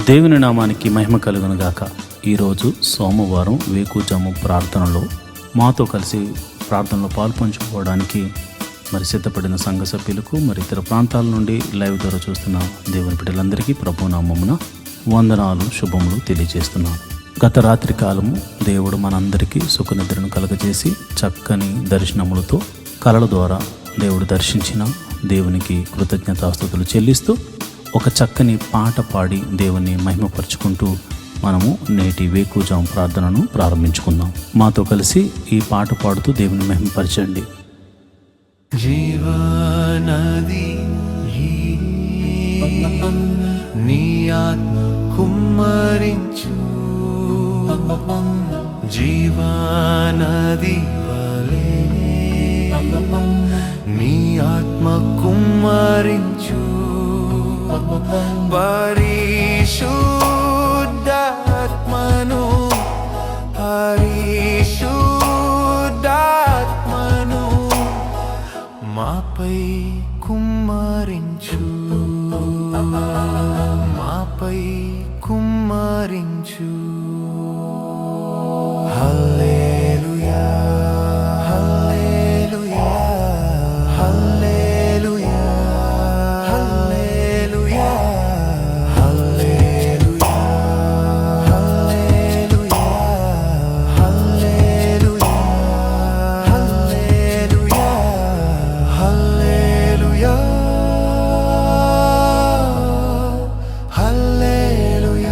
దేవుని నామానికి మహిమ కలుగును గాక. ఈరోజు సోమవారం వేకుజాము ప్రార్థనలో మాతో కలిసి ప్రార్థనలో పాల్పంచుకోవడానికి సిద్ధపడిన సంఘ సభ్యులకు ఇతర ప్రాంతాల నుండి లైవ్ ద్వారా చూస్తున్న దేవుని బిడ్డలందరికీ ప్రభు నామమున వందనాలు, శుభములు తెలియజేస్తున్నాను. గత రాత్రి కాలము దేవుడు మనందరికీ సుఖనిద్రను కలగజేసి చక్కని దర్శనములతో కలల ద్వారా దేవుడు దర్శించిన దేవునికి కృతజ్ఞతాస్తుతులు చెల్లిస్తూ ఒక చక్కని పాట పాడి దేవుని మహిమపరుచుకుంటూ మనము నేటి వేకుజాము ప్రార్థనను ప్రారంభించుకుందాం. మాతో కలిసి ఈ పాట పాడుతూ దేవుని మహిమపరచండి. జీవనది నీ ఆత్మ కుమ్మరించు, జీవనది వలె నీ ఆత్మ కుమ్మరించు, పరిశుద్ధాత్మను పరిశుద్ధాత్మను మాపై కుమ్మరించు, మాపై కుమ్మరించు. హల్లెలూయా హల్లెలూయా హల్లెలూయా హల్లెలూయా హల్లెలూయా హల్లెలూయా హల్లెలూయా హల్లెలూయా హల్లెలూయా హల్లెలూయా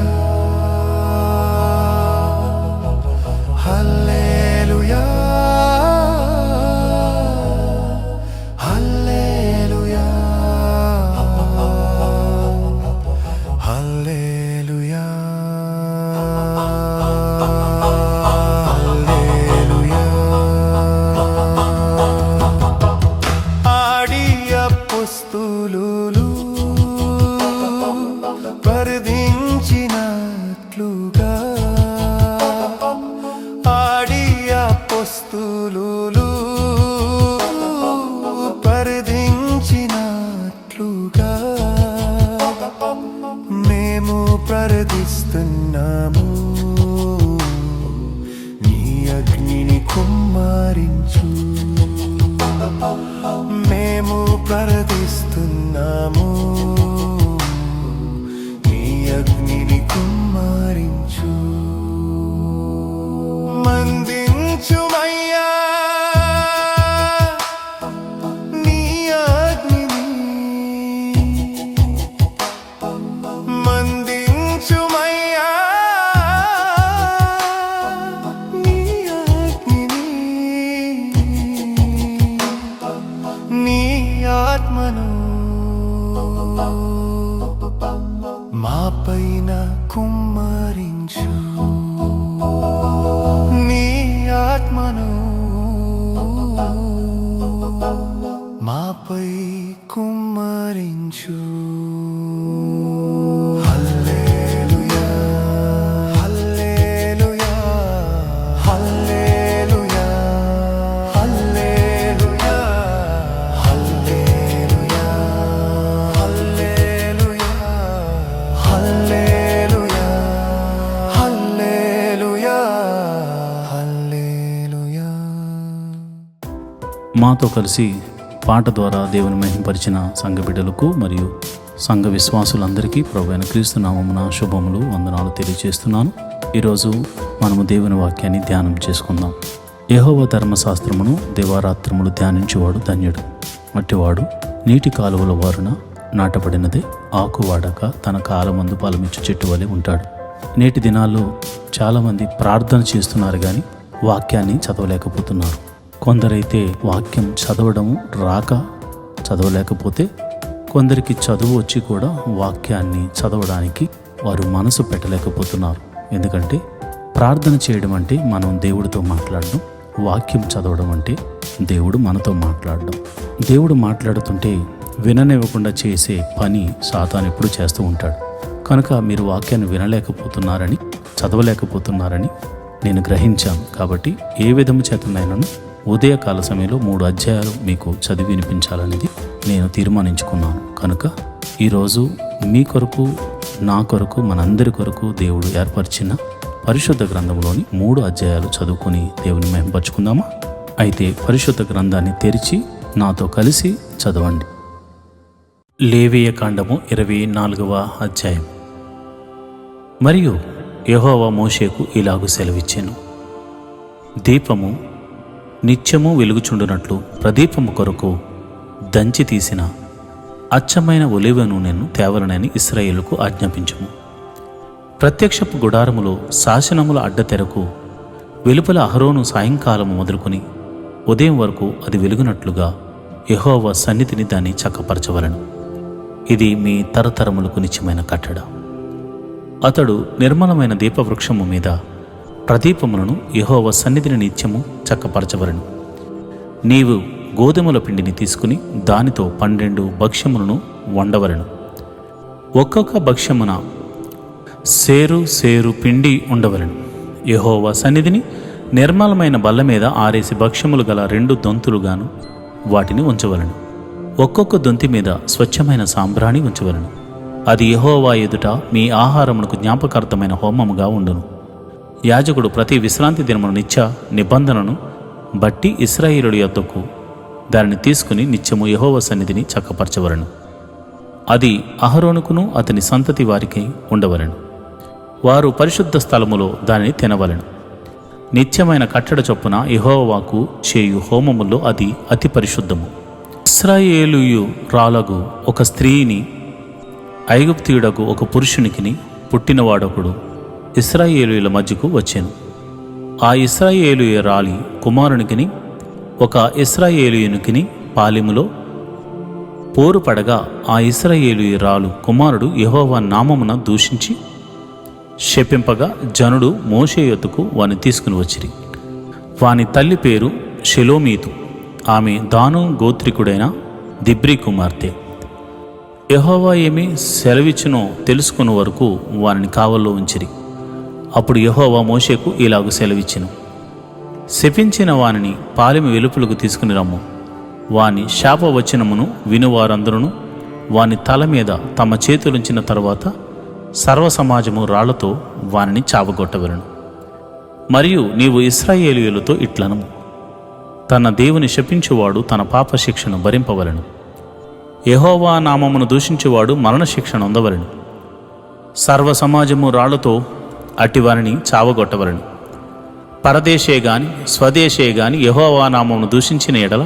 హల్లెలూయా హల్లెలూయా హల్లెలూయా హల్లెలూయా. ఆడి అపోస్తలులు ప్రార్థించినట్లుగా, ఆడి అపోస్తలులు ప్రార్థించినట్లుగా మేము ప్రార్థిస్తున్నాము. నీ అగ్నిని కుమ్మరించు, మేము ప్రార్థిస్తున్నాము. నీ అగ్నిని కుమ్మరించు, మందించుమయ్యా నీ అగ్నిని, మందించుమయ్యా నీ అగ్నిని, నీ ఆత్మను మా పైన కుమ్మరించు, నీ ఆత్మను మాపై కుమ్మరించు. హల్లెలూయా హల్లెలూయా హల్లెలూయా హల్లెలూయా హల్లెలూయా హల్లెలూయా హల్లెలూయా హల్లెలూయా హల్లెలూయా. మాతో కలిసి పాట ద్వారా దేవుని మహిమపరిచిన సంఘ బిడ్డలకు మరియు సంఘ విశ్వాసులందరికీ ప్రభువైన క్రీస్తు నామమున శుభములు, వందనాలు తెలియజేస్తున్నాను. ఈరోజు మనము దేవుని వాక్యాన్ని ధ్యానం చేసుకుందాం. యెహోవా ధర్మశాస్త్రమును దివారాత్రములు ధ్యానించేవాడు ధన్యుడు. మట్టివాడు నీటి కాలువల వారున నాటబడినదే, ఆకు వాడక తన కాలమందు ఫలమిచ్చు చెట్టు వలె ఉంటాడు. నేటి దినాల్లో చాలామంది ప్రార్థన చేస్తున్నారు కానీ వాక్యాన్ని చదవలేకపోతున్నారు. కొందరైతే వాక్యం చదవడము రాక చదవలేకపోతే, కొందరికి చదువు వచ్చి కూడా వాక్యాన్ని చదవడానికి వారు మనసు పెట్టలేకపోతున్నారు. ఎందుకంటే ప్రార్థన చేయడం అంటే మనం దేవుడితో మాట్లాడడం, వాక్యం చదవడం అంటే దేవుడు మనతో మాట్లాడడం. దేవుడు మాట్లాడుతుంటే విననివ్వకుండా చేసే పని సాతాను ఎప్పుడు చేస్తూ ఉంటాడు. కనుక మీరు వాక్యాన్ని వినలేకపోతున్నారని, చదవలేకపోతున్నారని నేను గ్రహించాను. కాబట్టి ఏ విధము చేతనైనాను ఉదయకాల సమయంలో 3 అధ్యాయాలు మీకు చదివి వినిపించాలనేది నేను తీర్మానించుకున్నాను. కనుక ఈరోజు మీ కొరకు, నా కొరకు, మనందరి కొరకు దేవుడు ఏర్పరిచిన పరిశుద్ధ గ్రంథంలోని 3 అధ్యాయాలు చదువుకుని దేవుని మహిమపరుచుకుందామా? అయితే పరిశుద్ధ గ్రంథాన్ని తెరిచి నాతో కలిసి చదవండి. లేవీయ కాండము 24వ అధ్యాయం. మరియు యెహోవా మోషేకు ఇలాగు సెలవిచ్చెను, దీపము నిత్యము వెలుగుచుండునట్లు ప్రదీపము కొరకు దంచి తీసిన అచ్చమైన ఒలివ నూనెను తేవలనని ఇశ్రాయేలుకు ఆజ్ఞాపించుము. ప్రత్యక్షపు గుడారములో శాసనముల అడ్డతెరకు వెలుపల అహరోను సాయంకాలము మొదలుకొని ఉదయం వరకు అది వెలుగునట్లుగా యెహోవా సన్నిధిని దాన్ని చక్కపరచవలను. ఇది మీ తరతరములకు నిత్యమైన కట్టడ. అతడు నిర్మలమైన దీపవృక్షము మీద ప్రదీపములను యెహోవా సన్నిధిని నిత్యము చక్కపరచవలను. నీవు గోధుమల పిండిని తీసుకుని దానితో 12 భక్ష్యములను వండవలను. ఒక్కొక్క భక్ష్యమున సేరు పిండి ఉండవలను. యెహోవా సన్నిధిని నిర్మలమైన బల్ల మీద ఆరేసి భక్ష్యములు గల 2 దొంతులుగాను వాటిని ఉంచవలను. ఒక్కొక్క దొంతి మీద స్వచ్ఛమైన సాంబ్రాణి ఉంచవలను. అది యెహోవా ఎదుట మీ ఆహారమునకు జ్ఞాపకార్థమైన హోమముగా ఉండును. యాజకుడు ప్రతి విశ్రాంతి దినమున నిత్య నిబంధనను బట్టి ఇశ్రాయేలుల యొద్దకు దానిని తీసుకుని నిత్యము యెహోవా సన్నిధిని చక్కపరచవలను. అది అహరోనుకును అతని సంతతి వారికి ఉండవలను. వారు పరిశుద్ధ స్థలములో దానిని తినవలను. నిత్యమైన కట్టడ చొప్పున యెహోవాకు చేయు హోమముల్లో అది అతి పరిశుద్ధము. ఇశ్రాయేలీయు రాలగు ఒక స్త్రీని ఐగుప్తీయుడకు ఒక పురుషునికిని పుట్టినవాడొకడు ఇశ్రాయేలీయుల మధ్యకు వచ్చెను. ఆ ఇశ్రాయేలీయ రాలి కుమారునికిని ఒక ఇశ్రాయేలీయునికిని పాలెములో పోరు పడగా ఆ ఇశ్రాయేలీయ రాలు కుమారుడు యెహోవా నామమున దూషించి శపింపగా జనుడు మోషే యొద్దకు వాని తీసుకుని వచ్చిరి. వాని తల్లి పేరు షెలోమీతు. ఆమె దాను గోత్రికుడైన దిబ్రీ కుమార్తె. యెహోవా ఏమి సెలవిచ్చునో తెలుసుకున్న వరకు వానిని కావల్లో ఉంచిరి. అప్పుడు యెహోవా మోషేకు ఇలాగు సెలవిచ్చెను, శపించిన వానిని పాలెము వెలుపలకు తీసుకుని రమ్ము. వాని శాపవచనమును వినువారందరూ వాని తల మీద తమ చేతులుంచిన తరువాత సర్వసమాజము రాళ్లతో వానిని చావగొట్టవలను. మరియు నీవు ఇశ్రాయేలీయులతో ఇట్లనము, తన దేవుని శపించువాడు తన పాప శిక్షను భరింపవలను. యెహోవా నామమును దూషించువాడు మరణశిక్ష నొందవలను. సర్వసమాజము రాళ్లతో అట్టివారిని చావగొట్టవలను. పరదేశే గాని స్వదేశే గాని యెహోవా నామమును దూషించిన ఎడల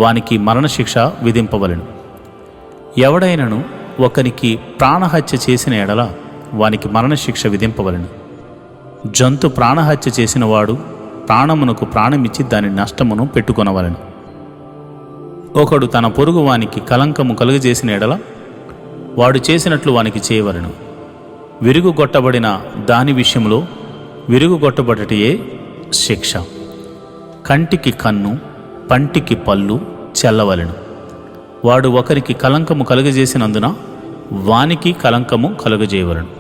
వానికి మరణశిక్ష విధింపవలను. ఎవడైనను ఒకనికి ప్రాణహత్య చేసిన ఎడల వానికి మరణశిక్ష విధింపవలను. జంతు ప్రాణహత్య చేసిన వాడు ప్రాణమునకు ప్రాణమిచ్చి దాని నష్టమును పెట్టుకొనవలను. ఒకడు తన పొరుగు వానికి కలంకము కలుగజేసిన ఎడల వాడు చేసినట్లు వానికి చేయవలను. విరుగుగొట్టబడిన దాని విషయంలో విరుగుగొట్టబడటయే శిక్ష. కంటికి కన్ను, పంటికి పళ్ళు చెల్లవలెను. వాడు ఒకరికి కలంకము కలుగజేసినందున వానికి కలంకము కలుగజేయవలను.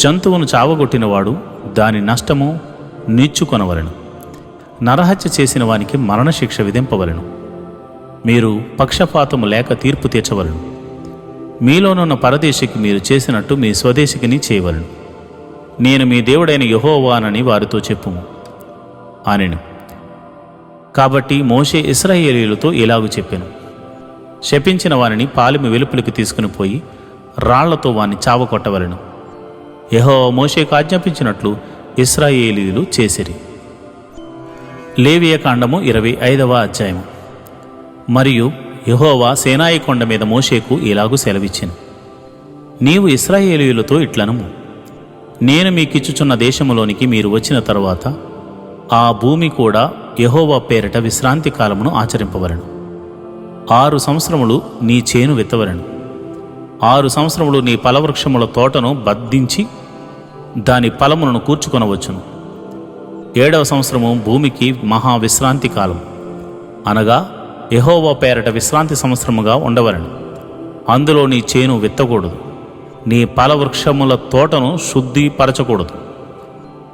జంతువును చావగొట్టినవాడు దాని నష్టము నీచుకొనవలెను. నరహత్య చేసిన వానికి మరణశిక్ష విధింపవలెను. మీరు పక్షపాతము లేక తీర్పు తీర్చవలను. మీలోనున్న పరదేశికి మీరు చేసినట్టు మీ స్వదేశికిని చేయవలను. నేను మీ దేవుడైన యెహోవానని వారితో చెప్పుము అనెను. కాబట్టి మోషే ఇశ్రాయేలీయులతో ఇలాగు చెప్పెను, శపించిన వారిని పాలెము వెలుపలికి తీసుకుని పోయి రాళ్లతో వారిని చావకొట్టవలను. యెహోవా మోషేకు ఆజ్ఞాపించినట్లు ఇశ్రాయేలీయులు చేసిరి. లేవీయ కాండము 25వ అధ్యాయం. మరియు యెహోవా సేనాయి కొండ మీద మోషేకు ఇలాగు సెలవిచ్చెను, నీవు ఇశ్రాయేలీయులతో ఇట్లనము, నేను మీకిచ్చుచున్న దేశములోనికి మీరు వచ్చిన తరువాత ఆ భూమి కూడా యెహోవా పేరిట విశ్రాంతి కాలమును ఆచరింపవలను. 6 సంవత్సరములు నీ చేను విత్తవలను. 6 సంవత్సరములు నీ ఫలవృక్షముల తోటను బద్దించి దాని ఫలములను కూర్చుకొనవచ్చును. 7వ సంవత్సరము భూమికి మహావిశ్రాంతి కాలం, అనగా యెహోవా పేరట విశ్రాంతి సంవత్సరముగా ఉండవలను. అందులో నీ చేను విత్తకూడదు, నీ ఫలవృక్షముల తోటను శుద్ధిపరచకూడదు,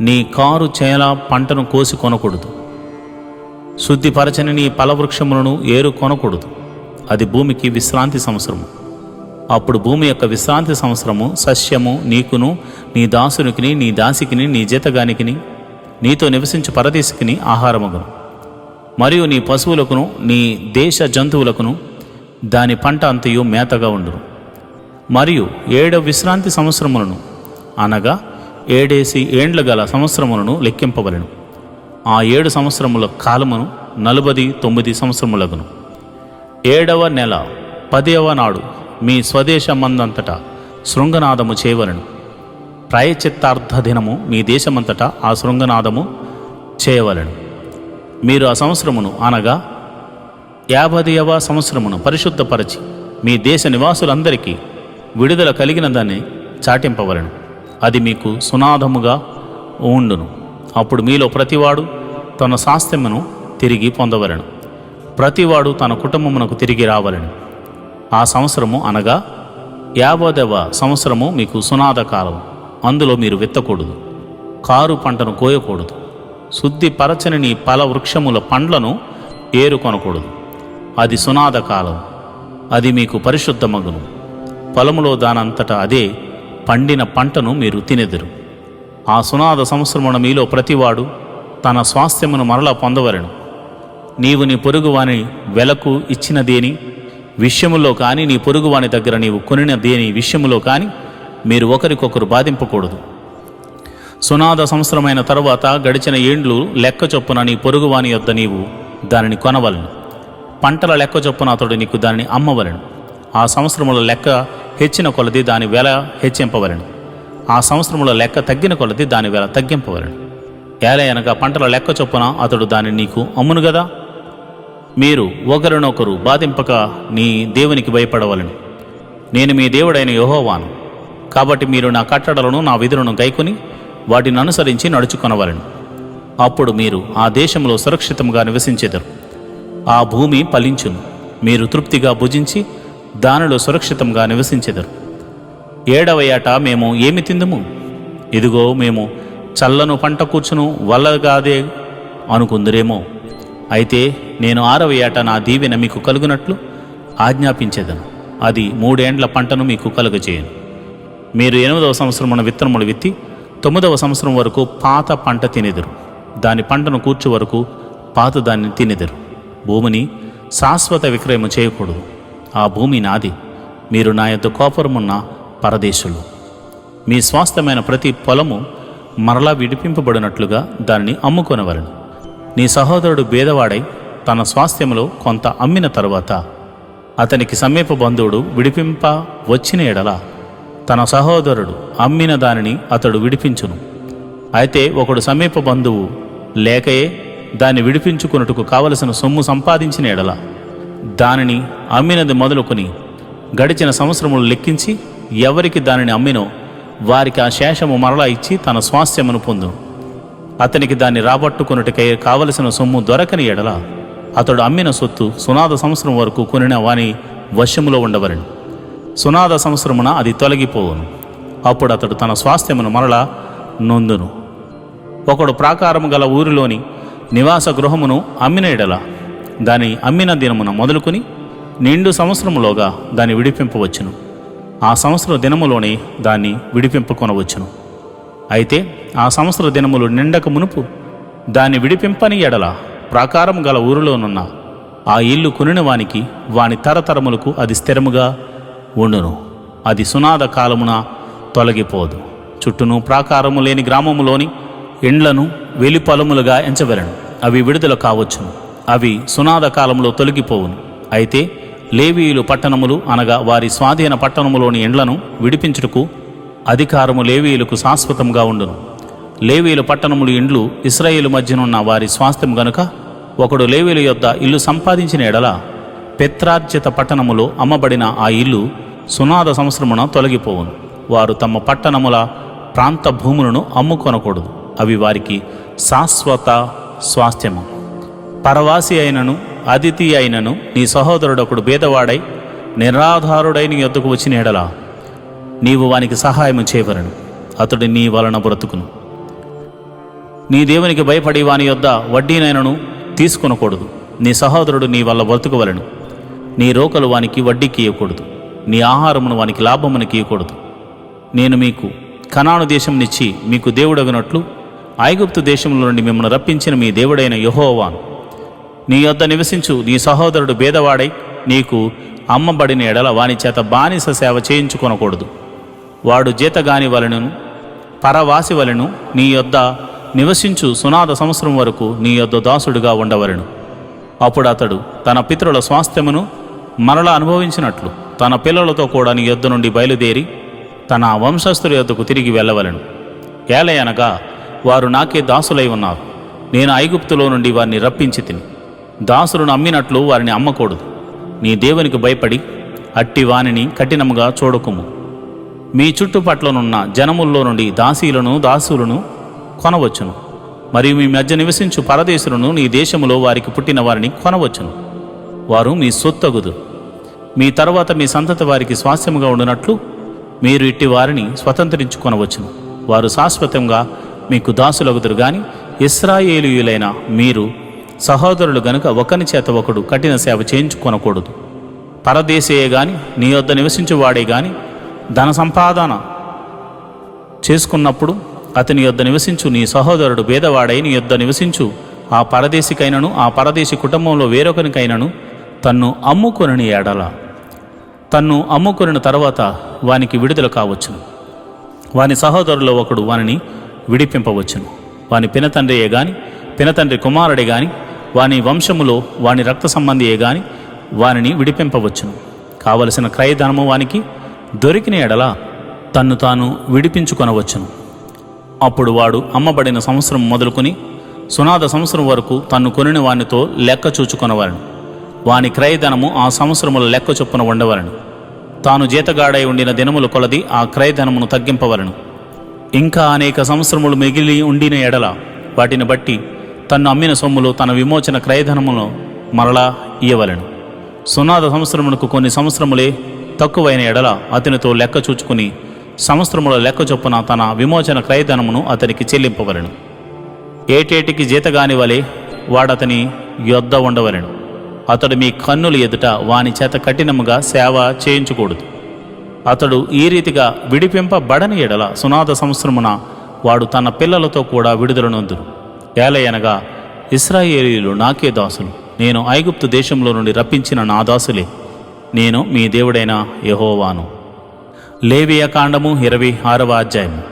నీ కారు చేల పంటను కోసి కొనకూడదు, శుద్ధిపరచని నీ ఫలవృక్షములను ఏరు కొనకూడదు. అది భూమికి విశ్రాంతి సంవత్సరము. అప్పుడు భూమి యొక్క విశ్రాంతి సంవత్సరము సస్యము నీకును నీ దాసునికిని నీ దాసికిని నీ జీతగానికిని నీతో నివసించు పరదేశికిని ఆహారమగును. మరియు నీ పశువులకును నీ దేశ జంతువులకును దాని పంట అంతయు మేతగా ఉండును. మరియు 7వ విశ్రాంతి సంవత్సరములను అనగా 7 ఏండ్ల గల సంవత్సరములను లెక్కింపవలెను. ఆ 7 సంవత్సరముల కాలమును 49 సంవత్సరములగును. 7వ నెల 10వ నాడు మీ స్వదేశమందంతటా శృంగనాదము చేయవలెను. ప్రాయశ్చిత్తార్థ దినము మీ దేశమంతటా ఆ శృంగనాదము చేయవలెను. మీరు ఆ సంవత్సరమును అనగా 50వ సంవత్సరమును పరిశుద్ధపరచి మీ దేశ నివాసులందరికీ విడుదల కలిగిన దాన్ని చాటింపవలెను. అది మీకు సునాదముగా ఉండును. అప్పుడు మీలో ప్రతివాడు తన స్వాస్థ్యమును తిరిగి పొందవలెను. ప్రతివాడు తన కుటుంబమునకు తిరిగి రావలెను. ఆ సంవత్సరము అనగా 50వ సంవత్సరము మీకు సునాద కాలం. అందులో మీరు విత్తకూడదు, కారు పంటను కోయకూడదు, శుద్ధిపరచని నీ ఫల వృక్షముల పండ్లను ఏరుకొనకూడదు. అది సునాద కాలం. అది మీకు పరిశుద్ధమగును. పొలములో దానంతటా అదే పండిన పంటను మీరు తినెదరు. ఆ సునాద సంవత్సరమున మీలో ప్రతివాడు తన స్వాస్థ్యమును మరలా పొందవలెను. నీవు నీ పొరుగువాని వెలకు ఇచ్చిన దేని విషయములో కానీ నీ పొరుగువాని దగ్గర నీవు కొనిన దేని విషయములో కానీ మీరు ఒకరికొకరు బాధింపకూడదు. సునాద సంవత్సరమైన తరువాత గడిచిన ఏండ్లు లెక్క చొప్పున నీ పొరుగువాని యొద్ద నీవు దానిని కొనవలెను. పంటల లెక్క చొప్పున అతడు నీకు దానిని అమ్మవలెను. ఆ సంవత్సరముల లెక్క హెచ్చిన కొలది దాని వెల హెచ్చింపవలెను. ఆ సంవత్సరముల లెక్క తగ్గిన కొలది దాని వెల తగ్గింపవలెను. ఏలయనగా పంటల లెక్క చొప్పున అతడు దానిని నీకు అమ్మును గదా. మీరు ఒకరినొకరు బాధింపక నీ దేవునికి భయపడవలెను. నేను మీ దేవుడైన యెహోవాను. కాబట్టి మీరు నా కట్టడలను నా విధులను గైకొని వాటిని అనుసరించి నడుచుకొనవలెను. అప్పుడు మీరు ఆ దేశంలో సురక్షితంగా నివసించెదరు. ఆ భూమి ఫలించును. మీరు తృప్తిగా భుజించి దానిలో సురక్షితంగా నివసించెదరు. 7వ ఏట మేము ఏమి తిందుము? ఇదిగో మేము చల్లను పంట కూర్చును వల్లగాదే అనుకుందురేమో. అయితే నేను 6వ ఏట నా దీవెన మీకు కలుగునట్లు ఆజ్ఞాపించేదను. అది 3 ఏండ్ల పంటను మీకు కలుగజేయను. మీరు 8వ సంవత్సరమున విత్తనములు విత్తి 9వ సంవత్సరం వరకు పాత పంట తినెదరు. దాని పంటను కూర్చు వరకు పాత దాన్ని తినెదరు. భూమిని శాశ్వత విక్రయము చేయకూడదు. ఆ భూమి నాది. మీరు నా యొద్ద కోపరమున్న పరదేశులు. మీ స్వాస్థ్యమైన ప్రతి పొలము మరలా విడిపింపబడినట్లుగా దానిని అమ్ముకొనవలెను. నీ సహోదరుడు బేదవాడై తన స్వాస్థ్యములో కొంత అమ్మిన తరువాత అతనికి సమీప బంధువుడు విడిపింప వచ్చిన ఎడల తన సహోదరుడు అమ్మిన దానిని అతడు విడిపించును. అయితే ఒకడు సమీప బంధువు లేకయే దాన్ని విడిపించుకొనుటకు కావలసిన సొమ్ము సంపాదించిన ఎడల దానిని అమ్మినది మొదలుకొని గడిచిన సంవత్సరములు లెక్కించి ఎవరికి దానిని అమ్మినో వారికి ఆ శేషము మరలా ఇచ్చి తన స్వాస్థ్యమును పొందును. అతనికి దాన్ని రాబట్టుకొనుటకై కావలసిన సొమ్ము దొరకని ఎడల అతడు అమ్మిన సొత్తు సునాద సంవత్సరం వరకు కొనిన వాని వశములో ఉండవలెను. సునాద సంవత్సరమున అది తొలగిపోవును. అప్పుడు అతడు తన స్వాస్థ్యమును మరలా నొందును. ఒకడు ప్రాకారము గల ఊరిలోని నివాస గృహమును అమ్మిన ఎడల దాని అమ్మిన దినమున మొదలుకొని నిండు సంవత్సరములోగా దాన్ని విడిపింపవచ్చును. ఆ సంవత్సర దినములోనే దాన్ని విడిపింపుకొనవచ్చును. అయితే ఆ సంవత్సర దినములు నిండక మునుపు దాన్ని విడిపింపని ఎడల ప్రాకారం గల ఊరిలోనున్న ఆ ఇల్లు కొనిన వానికి వాని తరతరములకు అది స్థిరముగా ఉండును. అది సునాద కాలమున తొలగిపోదు. చుట్టూను ప్రాకారము లేని గ్రామములోని ఇండ్లను వెలిపొలములుగా ఎంచవలెను. అవి విడుదల కావచ్చును. అవి సునాద కాలంలో తొలగిపోవును. అయితే లేవీయులు పట్టణములు అనగా వారి స్వాధీన పట్టణములోని ఇండ్లను విడిపించుటకు అధికారము లేవీయులకు శాశ్వతంగా ఉండును. లేవీయుల పట్టణములు ఇండ్లు ఇశ్రాయేలు మధ్యనున్న వారి స్వాస్థ్యం గనుక ఒకడు లేవీయుల యొద్ద ఇల్లు సంపాదించిన ఎడల పిత్రార్జిత పట్టణములో అమ్మబడిన ఆ ఇల్లు సునాద సంవత్సరమున తొలగిపోవును. వారు తమ పట్టణముల ప్రాంత భూములను అమ్ముకొనకూడదు. అవి వారికి శాశ్వత స్వాస్థ్యము. పరవాసి అయినను అతిథి అయినను నీ సహోదరుడొకడు బేదవాడై నిరాధారుడై నీ యొద్దకు వచ్చిన ఎడల నీవు వానికి సహాయము చేయవలెను. అతడు నీ వలన బ్రతుకును. నీ దేవునికి భయపడి వాని యొద్ద వడ్డీనైనను తీసుకొనకూడదు. నీ సహోదరుడు నీ వల్ల బ్రతుకువలెను. నీ రోకలు వానికి వడ్డీకి ఇవ్వకూడదు. నీ ఆహారమును వానికి లాభమునికి ఇవ్వకూడదు. నేను మీకు కనాను దేశంనిచ్చి మీకు దేవుడగినట్లు ఐగుప్తు దేశంలో నుండి మిమ్మల్ని రప్పించిన మీ దేవుడైన యెహోవాను. నీ యొద్ద నివసించు నీ సహోదరుడు భేదవాడై నీకు అమ్మబడిన ఎడల వాని చేత బానిస సేవ చేయించుకొనకూడదు. వాడు జీతగాని వలెను పరవాసి వలెను నీ యొద్ద నివసించు సునాద సంవత్సరం వరకు నీ యొద్ద దాసుడుగా ఉండవలెను. అప్పుడు అతడు తన పితరుల స్వాస్థ్యమును మరలా అనుభవించినట్లు తన పిల్లలతో కూడా నీ యొద్ద నుండి బయలుదేరి తన వంశస్థుల యొద్దకు తిరిగి వెళ్ళవలెను. ఏలయనగా వారు నాకే దాసులై ఉన్నారు. నేను ఐగుప్తులో నుండి వారిని రప్పించి తిని దాసులను అమ్మినట్లు వారిని అమ్మకూడదు. నీ దేవునికి భయపడి అట్టి వానిని కఠినముగా చూడకుము. మీ చుట్టుపట్లనున్న జనముల్లో నుండి దాసీలను దాసులను కొనవచ్చును. మరియు మీ మధ్య నివసించు పరదేశులను నీ దేశములో వారికి పుట్టిన వారిని కొనవచ్చును. వారు మీ సొత్తగుదు. మీ తరువాత మీ సంతతి వారికి స్వాస్థ్యముగా ఉండునట్లు మీరు ఇట్టి వారిని స్వతంత్రించుకొనవచ్చును. వారు శాశ్వతంగా మీకు దాసులగుదురు గాని ఇశ్రాయేలీయులైన మీరు సహోదరులు గనుక ఒకని చేత ఒకడు కఠిన సేవ చేయించుకొనకూడదు. పరదేశీయే గాని నీ యొద్ద నివసించువాడే గాని ధన సంపాదన చేసుకున్నప్పుడు అతని యొద్ద నివసించు నీ సహోదరుడు భేదవాడై నీ యొద్ద నివసించు ఆ పరదేశికైనను ఆ పరదేశి కుటుంబంలో వేరొకనికైనను తన్ను అమ్ముకొనిన ఎడల తన్ను అమ్ముకొనిన తర్వాత వానికి విడుదల కావచ్చును. వాని సహోదరులో ఒకడు వానిని విడిపింపవచ్చును. వాని పినతండ్రియే గాని పినతండ్రి కుమారుడే గాని వాని వంశములో వాని రక్త సంబంధియే గాని వానిని విడిపింపవచ్చును. కావలసిన క్రయధనము వానికి దొరికిన ఎడల తన్ను తాను విడిపించుకొనవచ్చును. అప్పుడు వాడు అమ్మబడిన సంవత్సరం మొదలుకొని సునాద సంవత్సరం వరకు తన్ను కొనిన వానితో లెక్క చూచుకొనవలను. వాని క్రయధనము ఆ సంవత్సరముల లెక్క చొప్పున ఉండవలను. తాను జీతగాడై ఉండిన దినముల కొలది ఆ క్రయధనమును తగ్గింపవలను. ఇంకా అనేక సంవత్సరములు మిగిలి ఉండిన ఎడల వాటిని బట్టి తన్ను అమ్మిన సొమ్ములు తన విమోచన క్రయధనమును మరలా ఇయ్యవలను. సునాద సంవత్సరమునకు కొన్ని సంవత్సరములే తక్కువైన ఎడల అతనితో లెక్క చూచుకుని సంవత్సరముల లెక్క చొప్పున తన విమోచన క్రయధనమును అతనికి చెల్లింపవలను. ఏటేటికి జీతగాని వలె వాడతని యొద్ద ఉండవలను. అతడు మీ కన్నుల ఎదుట వాని చేత కఠినముగా సేవ చేయించకూడదు. అతడు ఈ రీతిగా విడిపింపబడని ఎడల సునాద సంవత్సరమున వాడు తన పిల్లలతో కూడా విడుదలనొందును. ఏలయనగా ఇశ్రాయేలీయులు నాకే దాసులు. నేను ఐగుప్తు దేశంలో నుండి రప్పించిన నా దాసులే. నేను మీ దేవుడైన యెహోవాను. లేవియా కాండము 26వ అధ్యాయము.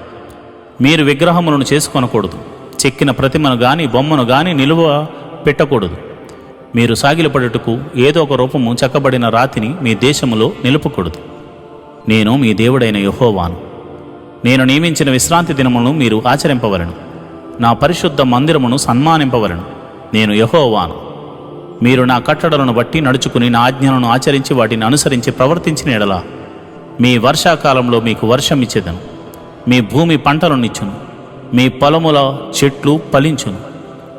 మీరు విగ్రహములను చేసుకొనకూడదు. చెక్కిన ప్రతిమను గాని బొమ్మను గాని నిలువ పెట్టకూడదు. మీరు సాగిలపడుటకు ఏదో ఒక రూపము చెక్కబడిన రాతిని మీ దేశములో నిలుపకూడదు. నేను మీ దేవుడైన యెహోవాను. నేను నియమించిన విశ్రాంతి దినములను మీరు ఆచరింపవలను. నా పరిశుద్ధ మందిరమును సన్మానింపవలను. నేను యెహోవాను. మీరు నా కట్టడలను బట్టి నడుచుకుని నా ఆజ్ఞలను ఆచరించి వాటిని అనుసరించి ప్రవర్తించిన ఎడల మీ వర్షాకాలంలో మీకు వర్షం ఇచ్చేదను. మీ భూమి పంటలనిచ్చును. మీ పొలముల చెట్లు ఫలించును.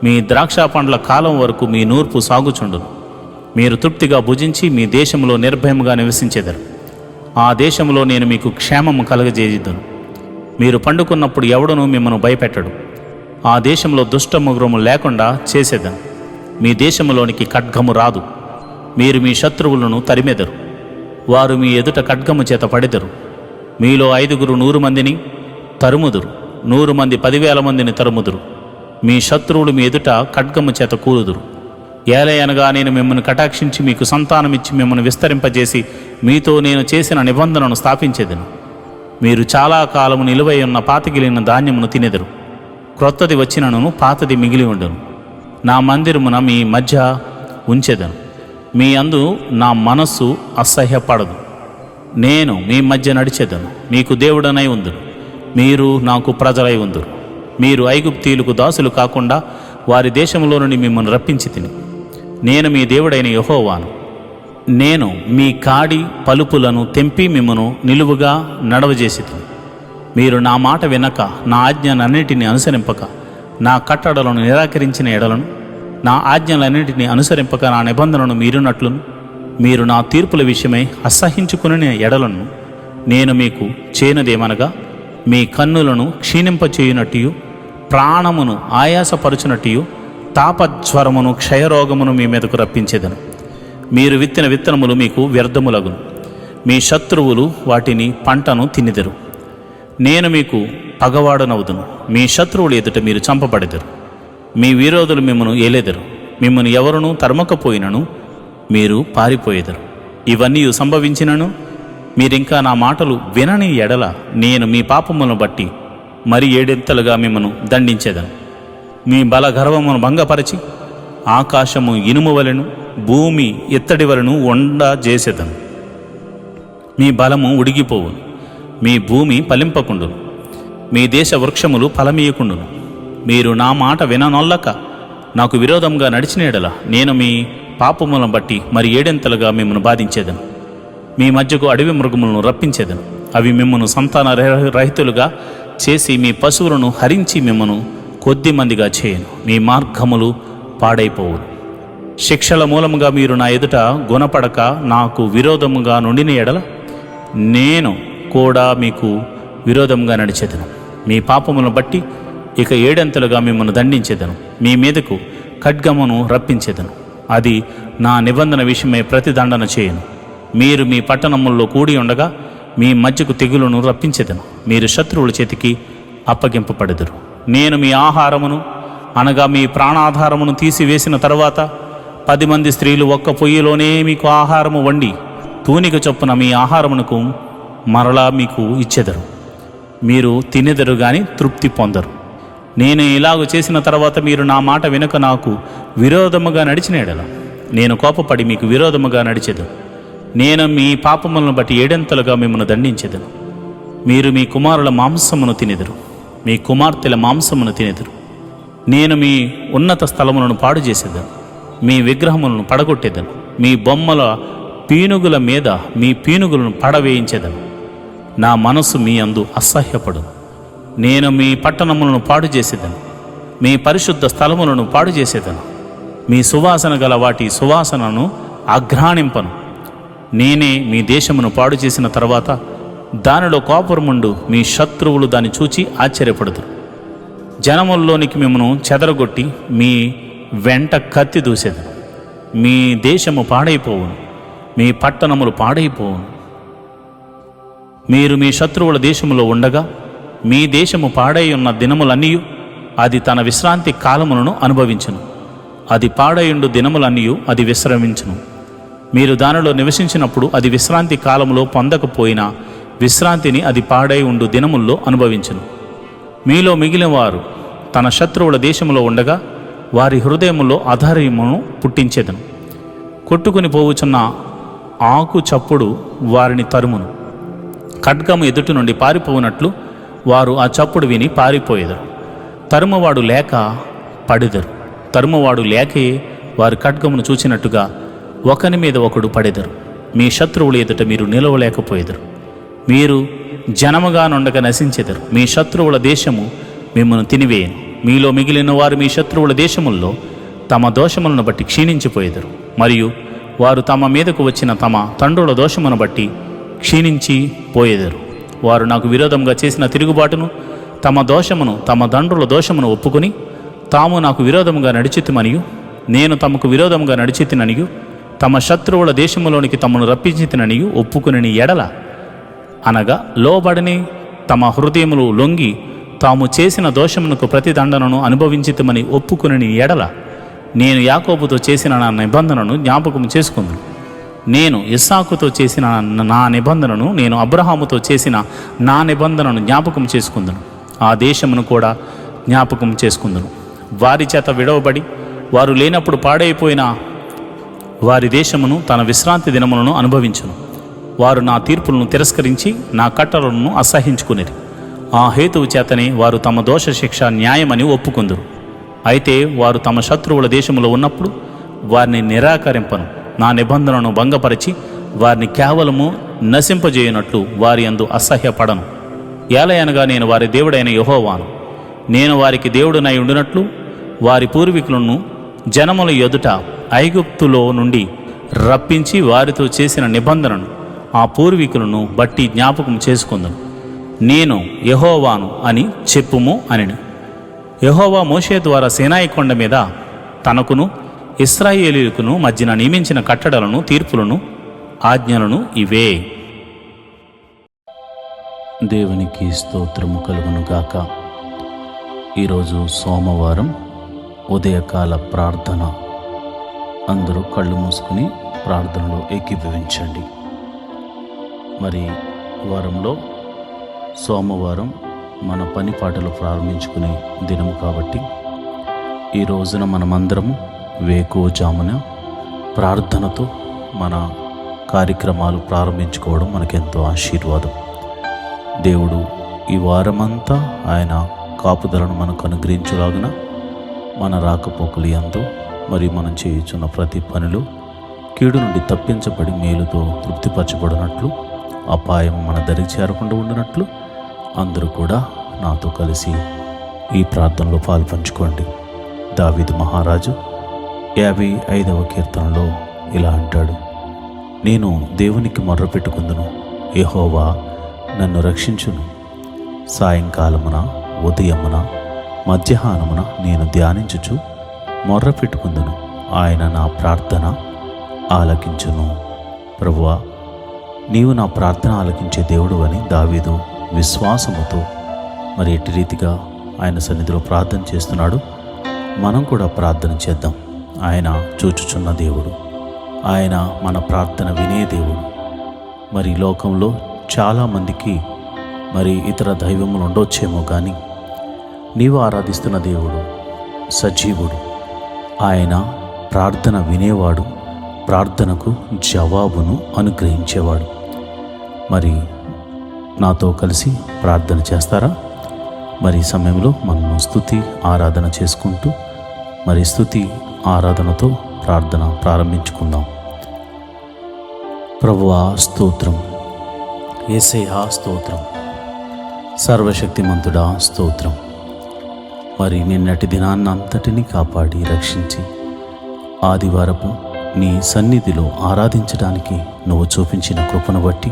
మీ ద్రాక్ష పండ్ల కాలం వరకు మీ నూర్పు సాగుచుండును. మీరు తృప్తిగా భుజించి మీ దేశంలో నిర్భయముగా నివసించెదరు. ఆ దేశంలో నేను మీకు క్షేమము కలగజేయుదును. మీరు పండుకున్నప్పుడు ఎవడనూ మిమ్మను భయపెట్టడు. ఆ దేశంలో దుష్టముగ్రము లేకుండా చేసేదను. మీ దేశంలోనికి ఖడ్గము రాదు. మీరు మీ శత్రువులను తరిమెదరు. వారు మీ ఎదుట ఖడ్గము చేత పడెదరు. మీలో 5 100 మందిని తరుముదురు. 100 మంది 10,000 మందిని తరుముదురు. మీ శత్రువులు మీ ఎదుట ఖడ్గము చేత కూలుదురు. ఏలయనగా నేను మిమ్మల్ని కటాక్షించి మీకు సంతానమిచ్చి మిమ్మల్ని విస్తరింపజేసి మీతో నేను చేసిన నిబంధనను స్థాపించేదను. మీరు చాలా కాలము నిలువై ఉన్న పాతగిలిన ధాన్యమును తినెదరు. క్రొత్తది వచ్చినను పాతది మిగిలి ఉండును. నా మందిరమున మీ మధ్య ఉంచెదను. మీ అందు నా మనస్సు అసహ్యపడదు. నేను మీ మధ్య నడిచెదను. మీకు దేవుడనై ఉందును. మీరు నాకు ప్రజలై ఉందురు. మీరు ఐగుప్తీయులకు దాసులు కాకుండా వారి దేశంలో నుండి మిమ్మల్ని రప్పించి తిని నేను మీ దేవుడైన యెహోవాను. నేను మీ కాడి పలుపులను తెంపి మిమ్మను నిలువుగా నడవజేసి తిని మీరు నా మాట వినక నా ఆజ్ఞలన్నిటిని అనుసరింపక నా కట్టడలను నిరాకరించిన ఎడలను నా ఆజ్ఞలన్నింటినీ అనుసరింపక నా నిబంధనను మీరునట్లును మీరు నా తీర్పుల విషయమై అసహించుకునే ఎడలను నేను మీకు చేయనదేమనగా మీ కన్నులను క్షీణింపచేయునట్టు ప్రాణమును ఆయాసపరుచునట్టు తాపజ్వరమును క్షయరోగమును మీ మీదకు రప్పించేదను. మీరు విత్తిన విత్తనములు మీకు వ్యర్థములగును. మీ శత్రువులు వాటిని పంటను తినిదరు. నేను మీకు పగవాడనవుదును. మీ శత్రువులు ఎదుట మీరు చంపబడెదరు. మీ విరోధులు మిమ్మను ఏలెదరు. మిమ్మను ఎవరునూ తరమకపోయినను మీరు పారిపోయేదరు. ఇవన్నీ సంభవించినను మీరింకా నా మాటలు వినని ఎడల నేను మీ పాపములను బట్టి మరి 7 మిమ్మను దండించేదను. మీ బల గర్వమును భంగపరచి ఆకాశము ఇనుము వలెను భూమి ఇత్తడి వలెను చేసేదను. మీ బలము ఉడిగిపోవును. మీ భూమి ఫలింపకుండును. మీ దేశ వృక్షములు ఫలమీయకుండును. మీరు నా మాట విననొల్లక నాకు విరోధంగా నడిచిన ఎడల నేను మీ పాపములను బట్టి మరి 7 మిమ్మను బాధించేదను. మీ మధ్యకు అడవి మృగములను రప్పించేదను. అవి మిమ్మను సంతాన రహితులుగా చేసి మీ పశువులను హరించి మిమ్మను కొద్ది మందిగా చేయను. మీ మార్గములు పాడైపోవును. శిక్షల మూలముగా మీరు నా ఎదుట గుణపడక నాకు విరోధముగా నుండిన ఎడల నేను కూడా మీకు విరోధంగా నడిచేదను. మీ పాపములను బట్టి ఇక 7 మిమ్మల్ని దండించేదను. మీ మీదకు ఖడ్గమును రప్పించేదను. అది నా నిబంధన విషయమై ప్రతిదండన చేయను. మీరు మీ పట్టణముల్లో కూడి ఉండగా మీ మధ్యకు తెగులను రప్పించేదను. మీరు శత్రువుల చేతికి అప్పగింపబడెదరు. నేను మీ ఆహారమును అనగా మీ ప్రాణాధారమును తీసివేసిన తర్వాత 10 మంది స్త్రీలు ఒక్క పొయ్యిలోనే మీకు ఆహారము వండి తూనిక చొప్పున మీ ఆహారమునకు మరలా మీకు ఇచ్చెదరు. మీరు తినెదరు గాని తృప్తి పొందరు. నేను ఇలాగ చేసిన తర్వాత మీరు నా మాట వెనుక నాకు విరోధముగా నడిచిన ఎడల నేను కోపపడి మీకు విరోధముగా నడిచెదను. నేను మీ పాపములను బట్టి 7 మిమ్మల్ని దండించెదను. మీరు మీ కుమారుల మాంసమును తినెదరు. మీ కుమార్తెల మాంసమును తినెదరు. నేను మీ ఉన్నత స్థలములను పాడు చేసేదను. మీ విగ్రహములను పడగొట్టేదను. మీ బొమ్మల పీనుగుల మీద మీ పీనుగులను పడవేయించేదను. నా మనసు మీ అందు అసహ్యపడును. నేను మీ పట్టణములను పాడు చేసేదను. మీ పరిశుద్ధ స్థలములను పాడు చేసేదను. మీ సువాసన గల వాటి సువాసనను ఆఘ్రాణింపను. నేనే మీ దేశమును పాడు చేసిన తర్వాత దానిలో కోపముండు మీ శత్రువులు దాన్ని చూచి ఆశ్చర్యపడుదురు. జనముల్లోనికి మిమ్మను చెదరగొట్టి మీ వెంట కత్తి దూసేదను. మీ దేశము పాడైపోవును. మీ పట్టణములు పాడైపోవును. మీరు మీ శత్రువుల దేశములో ఉండగా మీ దేశము పాడై ఉన్న దినములన్నీ అది తన విశ్రాంతి కాలములను అనుభవించును. అది పాడయుండు దినములన్నీ అది విశ్రమించును. మీరు దానిలో నివసించినప్పుడు అది విశ్రాంతి కాలములో పొందకపోయినా విశ్రాంతిని అది పాడై ఉండు దినముల్లో అనుభవించును. మీలో మిగిలిన వారు తన శత్రువుల దేశములో ఉండగా వారి హృదయములో అధైర్యమును పుట్టించేదను. కొట్టుకుని పోవుచున్న ఆకు చప్పుడు వారిని తరుమును. ఖడ్గము ఎదుటి నుండి పారిపోవునట్లు వారు ఆ చప్పుడు విని పారిపోయేదరు. తరుమువాడు లేక పడెదరు. తరుమువాడు లేకే వారి ఖడ్గమును చూచినట్టుగా ఒకని మీద ఒకడు పడెదరు. మీ శత్రువుల ఎదుట మీరు నిలవలేకపోయేదరు. మీరు జనముగా నుండగా నశించెదరు. మీ శత్రువుల దేశము మిమ్మల్ని తినివేయను. మీలో మిగిలిన వారు మీ శత్రువుల దేశముల్లో తమ దోషములను బట్టి క్షీణించిపోయేదరు. మరియు వారు తమ మీదకు వచ్చిన తమ తండ్రుల దోషమును బట్టి క్షీణించి పోయేదరు. వారు నాకు విరోధంగా చేసిన తిరుగుబాటును తమ దోషమును తమ తండ్రుల దోషమును ఒప్పుకొని తాము నాకు విరోధముగా నడిచితిమనియు నేను తమకు విరోధముగా నడిచితిననియు తమ శత్రువుల దేశములోనికి తమను రప్పించితిననియు ఒప్పుకుని ఎడల అనగా లోబడని తమ హృదయములు లొంగి తాము చేసిన దోషమునకు ప్రతిదండనను అనుభవించితమని ఒప్పుకుని ఎడల నేను యాకోబుతో చేసిన నా నిబంధనను జ్ఞాపకం చేసుకుందును. నేను ఇస్సాకుతో చేసిన నా నిబంధనను నేను అబ్రహాముతో చేసిన నా నిబంధనను జ్ఞాపకం చేసుకుందును. ఆ దేశమును కూడా జ్ఞాపకం చేసుకుందును. వారి చేత విడవబడి వారు లేనప్పుడు పాడైపోయిన వారి దేశమును తన విశ్రాంతి దినములను అనుభవించును. వారు నా తీర్పులను తిరస్కరించి నా కట్టలను అసహించుకునేది. ఆ హేతువు చేతనే వారు తమ దోష శిక్ష న్యాయమని ఒప్పుకుందురు. అయితే వారు తమ శత్రువుల దేశములో ఉన్నప్పుడు వారిని నిరాకరింపను. నా నిబంధనను భంగపరిచి వారిని కేవలము నశింపజేయనట్లు వారి యందు అసహ్యపడను. ఏలయనగా నేను వారి దేవుడైన యెహోవాను. నేను వారికి దేవుడునై ఉండినట్లు వారి పూర్వీకులను జనముల ఎదుట ఐగుప్తులో నుండి రప్పించి వారితో చేసిన నిబంధనను ఆ పూర్వీకులను బట్టి జ్ఞాపకం చేసుకుందును. నేను యెహోవాను అని చెప్పుము అనిను. యెహోవా మోషే ద్వారా సీనాయి కొండ మీద తనకును ఇశ్రాయేలీయులకును మధ్యన నియమించిన కట్టడలను తీర్పులను ఆజ్ఞలను ఇవే. దేవునికి స్తోత్రము కలుగును గాక. ఈరోజు సోమవారం ఉదయకాల ప్రార్థన. అందరూ కళ్ళు మూసుకుని ప్రార్థనలో ఏకీభవించండి. మరి వారంలో సోమవారం మన పని పాటలు ప్రారంభించుకునే దినము కాబట్టి ఈ రోజున మనమందరము వేకువజామున ప్రార్థనతో మన కార్యక్రమాలు ప్రారంభించుకోవడం మనకెంతో ఆశీర్వాదం. దేవుడు ఈ వారమంతా ఆయన కాపుదలను మనకు అనుగ్రహించులాగున మన రాకపోకలు యందు మరియు మనం చేయుచున్న ప్రతి పనిలో కీడు నుండి తప్పించబడి మేలుతో తృప్తిపరచబడినట్లు, అపాయం మన దరికి చేరకుండా ఉండినట్లు అందరూ కూడా నాతో కలిసి ఈ ప్రార్థనలో పాల్పంచుకోండి. దావీదు మహారాజు 55వ కీర్తనలో ఇలా అంటాడు: నేను దేవునికి మొర్రపెట్టుకుందును, యెహోవా నన్ను రక్షించును. సాయంకాలమున, ఉదయమున, మధ్యాహ్నమున నేను ధ్యానించుచు మొర్రపెట్టుకుందును, ఆయన నా ప్రార్థన ఆలకించును. ప్రభువా, నీవు నా ప్రార్థన ఆలకించే దేవుడు అని దావీదు విశ్వాసముతో మరి ఎట్టి రీతిగా ఆయన సన్నిధిలో ప్రార్థన చేస్తున్నాడు. మనం కూడా ప్రార్థన చేద్దాం. ఆయన చూచుచున్న దేవుడు, ఆయన మన ప్రార్థన వినే దేవుడు. మరి లోకంలో చాలామందికి మరి ఇతర దైవములు ఉండొచ్చేమో, కానీ నీవు ఆరాధిస్తున్న దేవుడు సజీవుడు. ఆయన ప్రార్థన వినేవాడు, ప్రార్థనకు జవాబును అనుగ్రహించేవాడు. మరి నాతో కలిసి ప్రార్థన చేస్తారా? మరి ఈ సమయంలో మనము స్తుతి ఆరాధన చేసుకుంటూ మరి స్తుతి ఆరాధనతో ప్రార్థన ప్రారంభించుకుందాం. ప్రభువా స్తోత్రం, యేసయ్యా స్తోత్రం, సర్వశక్తిమంతుడా స్తోత్రం. మరి నిన్నటి దినాన్నంతటినీ కాపాడి రక్షించి ఆదివారపు నీ సన్నిధిలో ఆరాధించడానికి నువ్వు చూపించిన కృపను బట్టి,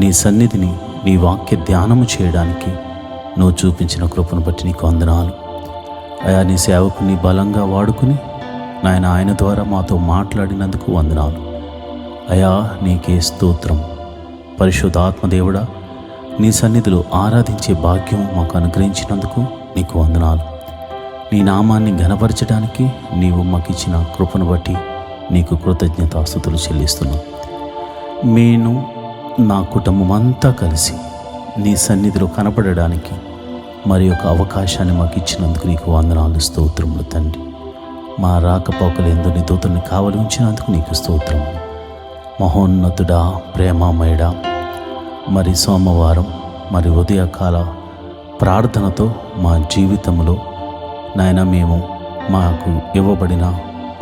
నీ సన్నిధిని నీ వాక్య ధ్యానము చేయడానికి నువ్వు చూపించిన కృపను బట్టి నీకు వందనాలు అయా. నీ సేవకుని బలంగా వాడుకుని నాయన ఆయన ద్వారా మాతో మాట్లాడినందుకు వందనాలు అయా. నీకే స్తోత్రం. పరిశుద్ధాత్మదేవుడా, నీ సన్నిధిలో ఆరాధించే భాగ్యం మాకు అనుగ్రహించినందుకు నీకు వందనాలు. నీ నామాన్ని ఘనపరచడానికి నీవు మాకు ఇచ్చిన కృపను బట్టి నీకు కృతజ్ఞతాస్తుతులు చెల్లిస్తున్నాం. నేను నా కుటుంబం అంతా కలిసి నీ సన్నిధిలో కనపడడానికి మరి ఒక అవకాశాన్ని మాకు ఇచ్చినందుకు నీకు వందనాలు, స్తోత్రములు తండ్రి. మా రాకపోకలు ఎందు నీ దూతల్ని కావలి ఉంచినందుకు నీకు స్తోత్రములు. మహోన్నతుడా, ప్రేమామయుడా, మరి సోమవారం మరి ఉదయకాల ప్రార్థనతో మా జీవితంలో నాయన మేము మాకు ఇవ్వబడిన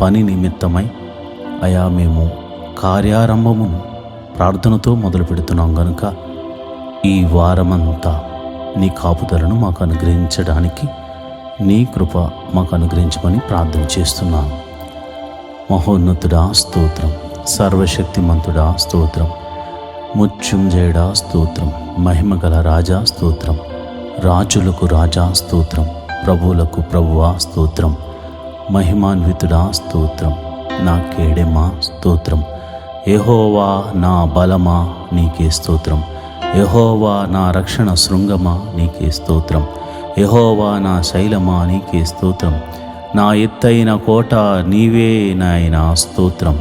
పని నిమిత్తమై అయా మేము కార్యారంభమును ప్రార్థనతో మొదలు పెడుతున్నాం గనుక ఈ వారమంతా నీ కాపుదలను మాకు అనుగ్రహించడానికి నీ కృప మాకు అనుగ్రహించమని ప్రార్థన చేస్తున్నాను. మహోన్నతుడా స్తోత్రం, సర్వశక్తిమంతుడా స్తోత్రం, మృత్యుంజయుడా స్తోత్రం, మహిమగల రాజా స్తోత్రం, రాజులకు రాజా స్తోత్రం, ప్రభువులకు ప్రభువా స్తోత్రం, మహిమాన్వితుడా స్తోత్రం, నా కేడెమా స్తోత్రం, యెహోవా నా బలమా నీకే స్తోత్రం, యెహోవా నా రక్షణ శృంగమా నీకే స్తోత్రం, యెహోవా నా శైలమా నీకే స్తోత్రం, నా ఎత్తైన కోట నీవే నాయనా స్తోత్రం,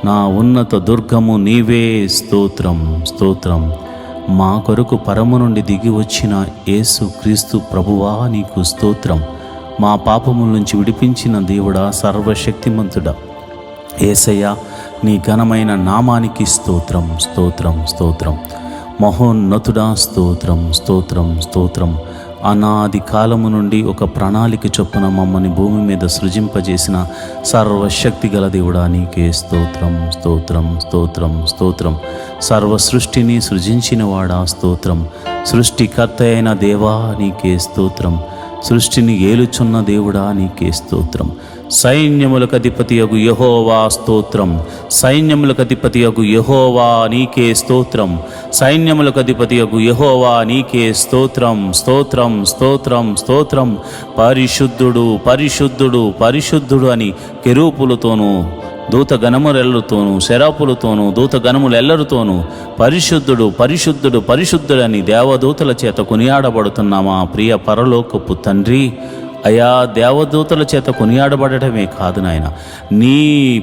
నా ఉన్నత దుర్గము నీవే స్తోత్రం స్తోత్రం. మా కొరకు పరము నుండి దిగి వచ్చిన యేసు క్రీస్తు ప్రభువా నీకు స్తోత్రం. మా పాపముల నుంచి విడిపించిన దేవుడా, సర్వశక్తిమంతుడా యేసయ్యా, నీ ఘనమైన నామానికి స్తోత్రం స్తోత్రం స్తోత్రం. మహోన్నతుడా స్తోత్రం స్తోత్రం స్తోత్రం. అనాది కాలము నుండి ఒక ప్రణాళిక చొప్పున మమ్మల్ని భూమి మీద సృజింపజేసిన సర్వశక్తి గల దేవుడా నీకే స్తోత్రం స్తోత్రం స్తోత్రం స్తోత్రం. సర్వ సృష్టిని సృజించిన వాడా స్తోత్రం. సృష్టికర్త అయిన దేవా నీకే స్తోత్రం. సృష్టిని ఏలుచున్న దేవుడా నీకే స్తోత్రం. సైన్యములకు అధిపతియగు యెహోవా స్తోత్రం. సైన్యములకు అధిపతియగు యెహోవా నీకే స్తోత్రం. సైన్యములకు అధిపతియగు యెహోవా నీకే స్తోత్రం స్తోత్రం స్తోత్రం స్తోత్రం. పరిశుద్ధుడు పరిశుద్ధుడు పరిశుద్ధుడు అని కెరూపులతోనూ దూత గణములెల్లరితోనూ శరాపులతోనూ దూత గణములెల్లరితోనూ పరిశుద్ధుడు పరిశుద్ధుడు పరిశుద్ధుడని దేవదూతల చేత కొనియాడబడుతున్న మా ప్రియ పరలోకపు తండ్రి, అయా దేవదూతల చేత కొనియాడబడటమే కాదు నాయన, నీ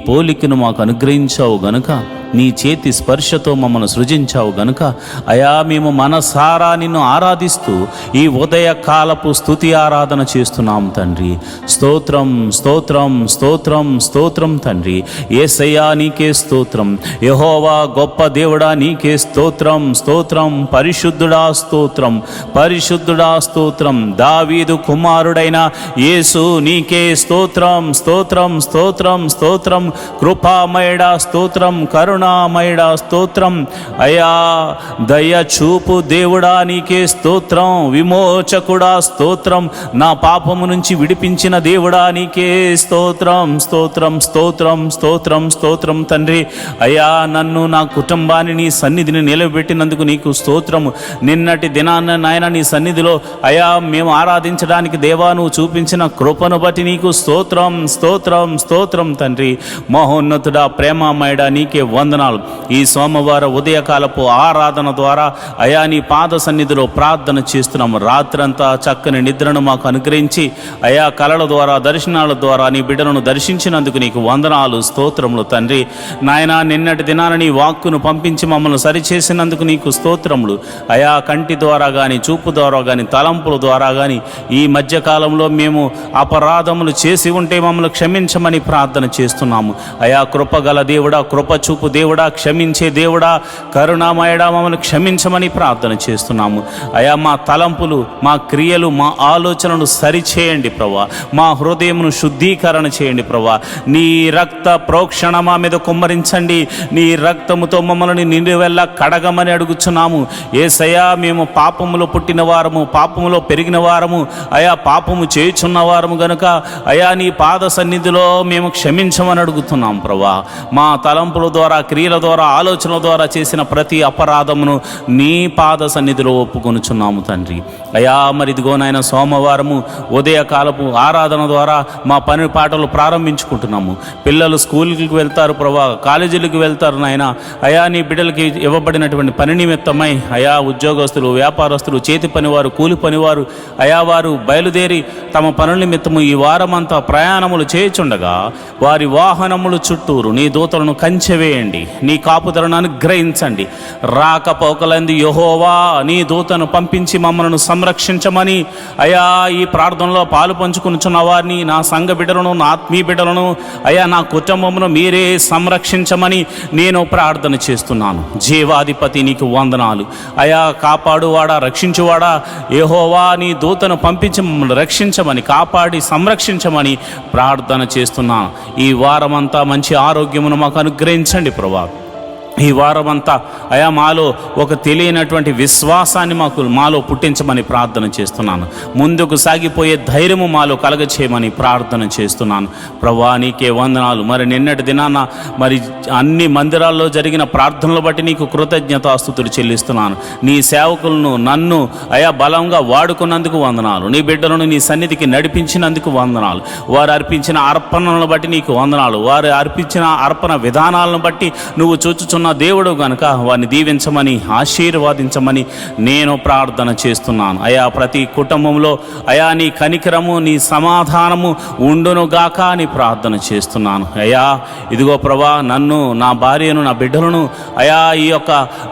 పోలికను మాకు అనుగ్రహించావు గనుక, నీ చేతి స్పర్శతో మమ్మల్ని సృజించావు గనుక, అయా మేము మనసారా నిన్ను ఆరాధిస్తూ ఈ ఉదయకాలపు స్తుతి ఆరాధన చేస్తున్నాం తండ్రి. స్తోత్రం స్తోత్రం స్తోత్రం స్తోత్రం తండ్రి. యేసయ్యా నీకే స్తోత్రం. యెహోవా గొప్ప దేవుడా నీకే స్తోత్రం స్తోత్రం. పరిశుద్ధుడా స్తోత్రం పరిశుద్ధుడా స్తోత్రం. దావీదు కుమారుడైన యేసు నీకే స్తోత్రం స్తోత్రం స్తోత్రం స్తోత్రం. కృపామయుడా స్తోత్రం, కరుణామయుడా స్తోత్రం. అయా దయ చూపు దేవుడా నీకే స్తోత్రం. విమోచకుడా స్తోత్రం. నా పాపము నుంచి విడిపించిన దేవుడా నీకే స్తోత్రం స్తోత్రం స్తోత్రం స్తోత్రం స్తోత్రం తండ్రి. అయా నన్ను నా కుటుంబాన్ని నీ సన్నిధిని నిలబెట్టినందుకు నీకు స్తోత్రము. నిన్నటి దినాన్న నాయన నీ సన్నిధిలో అయా మేము ఆరాధించడానికి దేవా నువ్వు చూపించిన కృపను బట్టి నీకు స్తోత్రం స్తోత్రం స్తోత్రం తండ్రి. మహోన్నతుడా ప్రేమమయుడా నీకే వందనాలు. ఈ సోమవారం ఉదయకాలపు ఆరాధన ద్వారా అయా నీ పాద సన్నిధిలో ప్రార్థన చేస్తున్నాము. రాత్రంతా చక్కని నిద్రను మాకు అనుగ్రహించి అయా కలల ద్వారా దర్శనాల ద్వారా నీ బిడ్డలను దర్శించినందుకు నీకు వందనాలు స్తోత్రములు తండ్రి. నాయనా నిన్నటి దినాన నీ వాక్కును పంపించి మమ్మల్ని సరిచేసినందుకు నీకు స్తోత్రములు. అయా కంటి ద్వారా కానీ చూపు ద్వారా కానీ తలంపుల ద్వారా కానీ ఈ మధ్యకాలంలో మేము అపరాధములు చేసి ఉంటే మమ్మల్ని క్షమించమని ప్రార్థన చేస్తున్నాము. అయా కృపగల దేవుడా, కృప చూపు దేవుడా, క్షమించే దేవుడా, కరుణామయుడా మమ్మల్ని క్షమించమని ప్రార్థన చేస్తున్నాము. అయా మా తలంపులు, మా క్రియలు, మా ఆలోచనలు సరిచేయండి ప్రభా. మా హృదయమును శుద్ధీకరణ చేయండి ప్రభా. నీ రక్త ప్రోక్షణ మా మీద కుమ్మరించండి. నీ రక్తముతో మమ్మల్ని నిండువెల్లా కడగమని అడుగుచున్నాము. యేసయ్యా మేము పాపములో పుట్టిన వారము, పాపములో పెరిగిన వారము, అయా పాపము చేయుచున్న వారము గనుక అయా నీ పాద సన్నిధిలో మేము క్షమించమని అడుగుతున్నాం ప్రభా. మా తలంపుల ద్వారా, క్రియల ద్వారా, ఆలోచనల ద్వారా చేసిన ప్రతి అపరాధమును నీ పాద సన్నిధిలో ఒప్పుకొనుచున్నాము తండ్రి. అయా మరి ఇదిగో నాయన సోమవారము ఉదయకాలపు ఆరాధన ద్వారా మా పని పాటలు ప్రారంభించుకుంటున్నాము. పిల్లలు స్కూల్కి వెళ్తారు ప్రభా, కాలేజీలకు వెళ్తారు నాయన. అయా నీ బిడ్డలకి ఇవ్వబడినటువంటి పని నిమిత్తమై అయా ఉద్యోగస్తులు, వ్యాపారస్తులు, చేతి పనివారు, కూలి పనివారు అయా వారు బయలుదేరి తమ పనుల నిమిత్తము ఈ వారమంతా ప్రయాణములు చేయుచుండగా వారి వాహనములు చుట్టూరు నీ దూతలను కంచెవేయండి. నీ కాపుదలను అనుగ్రహించండి. రాకపోకలందు యెహోవా నీ దూతను పంపించి మమ్మల్ని సంరక్షించమని అయా ఈ ప్రార్థనలో పాలు పంచుకునిచున్న వారిని, నా సంఘ బిడ్డలను, నా ఆత్మీయ బిడ్డలను, అయా నా కుటుంబమును మీరే సంరక్షించమని నేను ప్రార్థన చేస్తున్నాను. జీవాధిపతి నీకు వందనాలు. అయా కాపాడువాడా, రక్షించువాడా యెహోవా నీ దూతను పంపించి మమ్మల్ని రక్షించమని, కాపాడి సంరక్షించమని ప్రార్థన చేస్తున్నాను. ఈ వారమంతా మంచి ఆరోగ్యమును మాకు అనుగ్రహించండి ప్రభా. ఈ వారమంతా అయా మాలో ఒక తెలియనటువంటి విశ్వాసాన్ని మాలో పుట్టించమని ప్రార్థన చేస్తున్నాను. ముందుకు సాగిపోయే ధైర్యము మాలో కలగచేయమని ప్రార్థన చేస్తున్నాను ప్రభా. నీకే వందనాలు. మరి నిన్నటి దినాన మరి అన్ని మందిరాల్లో జరిగిన ప్రార్థనలు బట్టి నీకు కృతజ్ఞతాస్తుతులు చెల్లిస్తున్నాను. నీ సేవకులను నన్ను అయా బలంగా వాడుకున్నందుకు వందనాలు. నీ బిడ్డలను నీ సన్నిధికి నడిపించినందుకు వందనాలు. వారు అర్పించిన అర్పణలను బట్టి నీకు వందనాలు. వారు అర్పించిన అర్పణ విధానాలను బట్టి నువ్వు చూచుచున్న దేవుడు గనుక వారిని దీవించమని, ఆశీర్వాదించమని నేను ప్రార్థన చేస్తున్నాను. అయా ప్రతి కుటుంబంలో అయా నీ కనికరము, నీ సమాధానము ఉండునుగాక అని ప్రార్థన చేస్తున్నాను. అయా ఇదిగో ప్రభా నన్ను, నా భార్యను, నా బిడ్డలను అయా ఈ యొక్క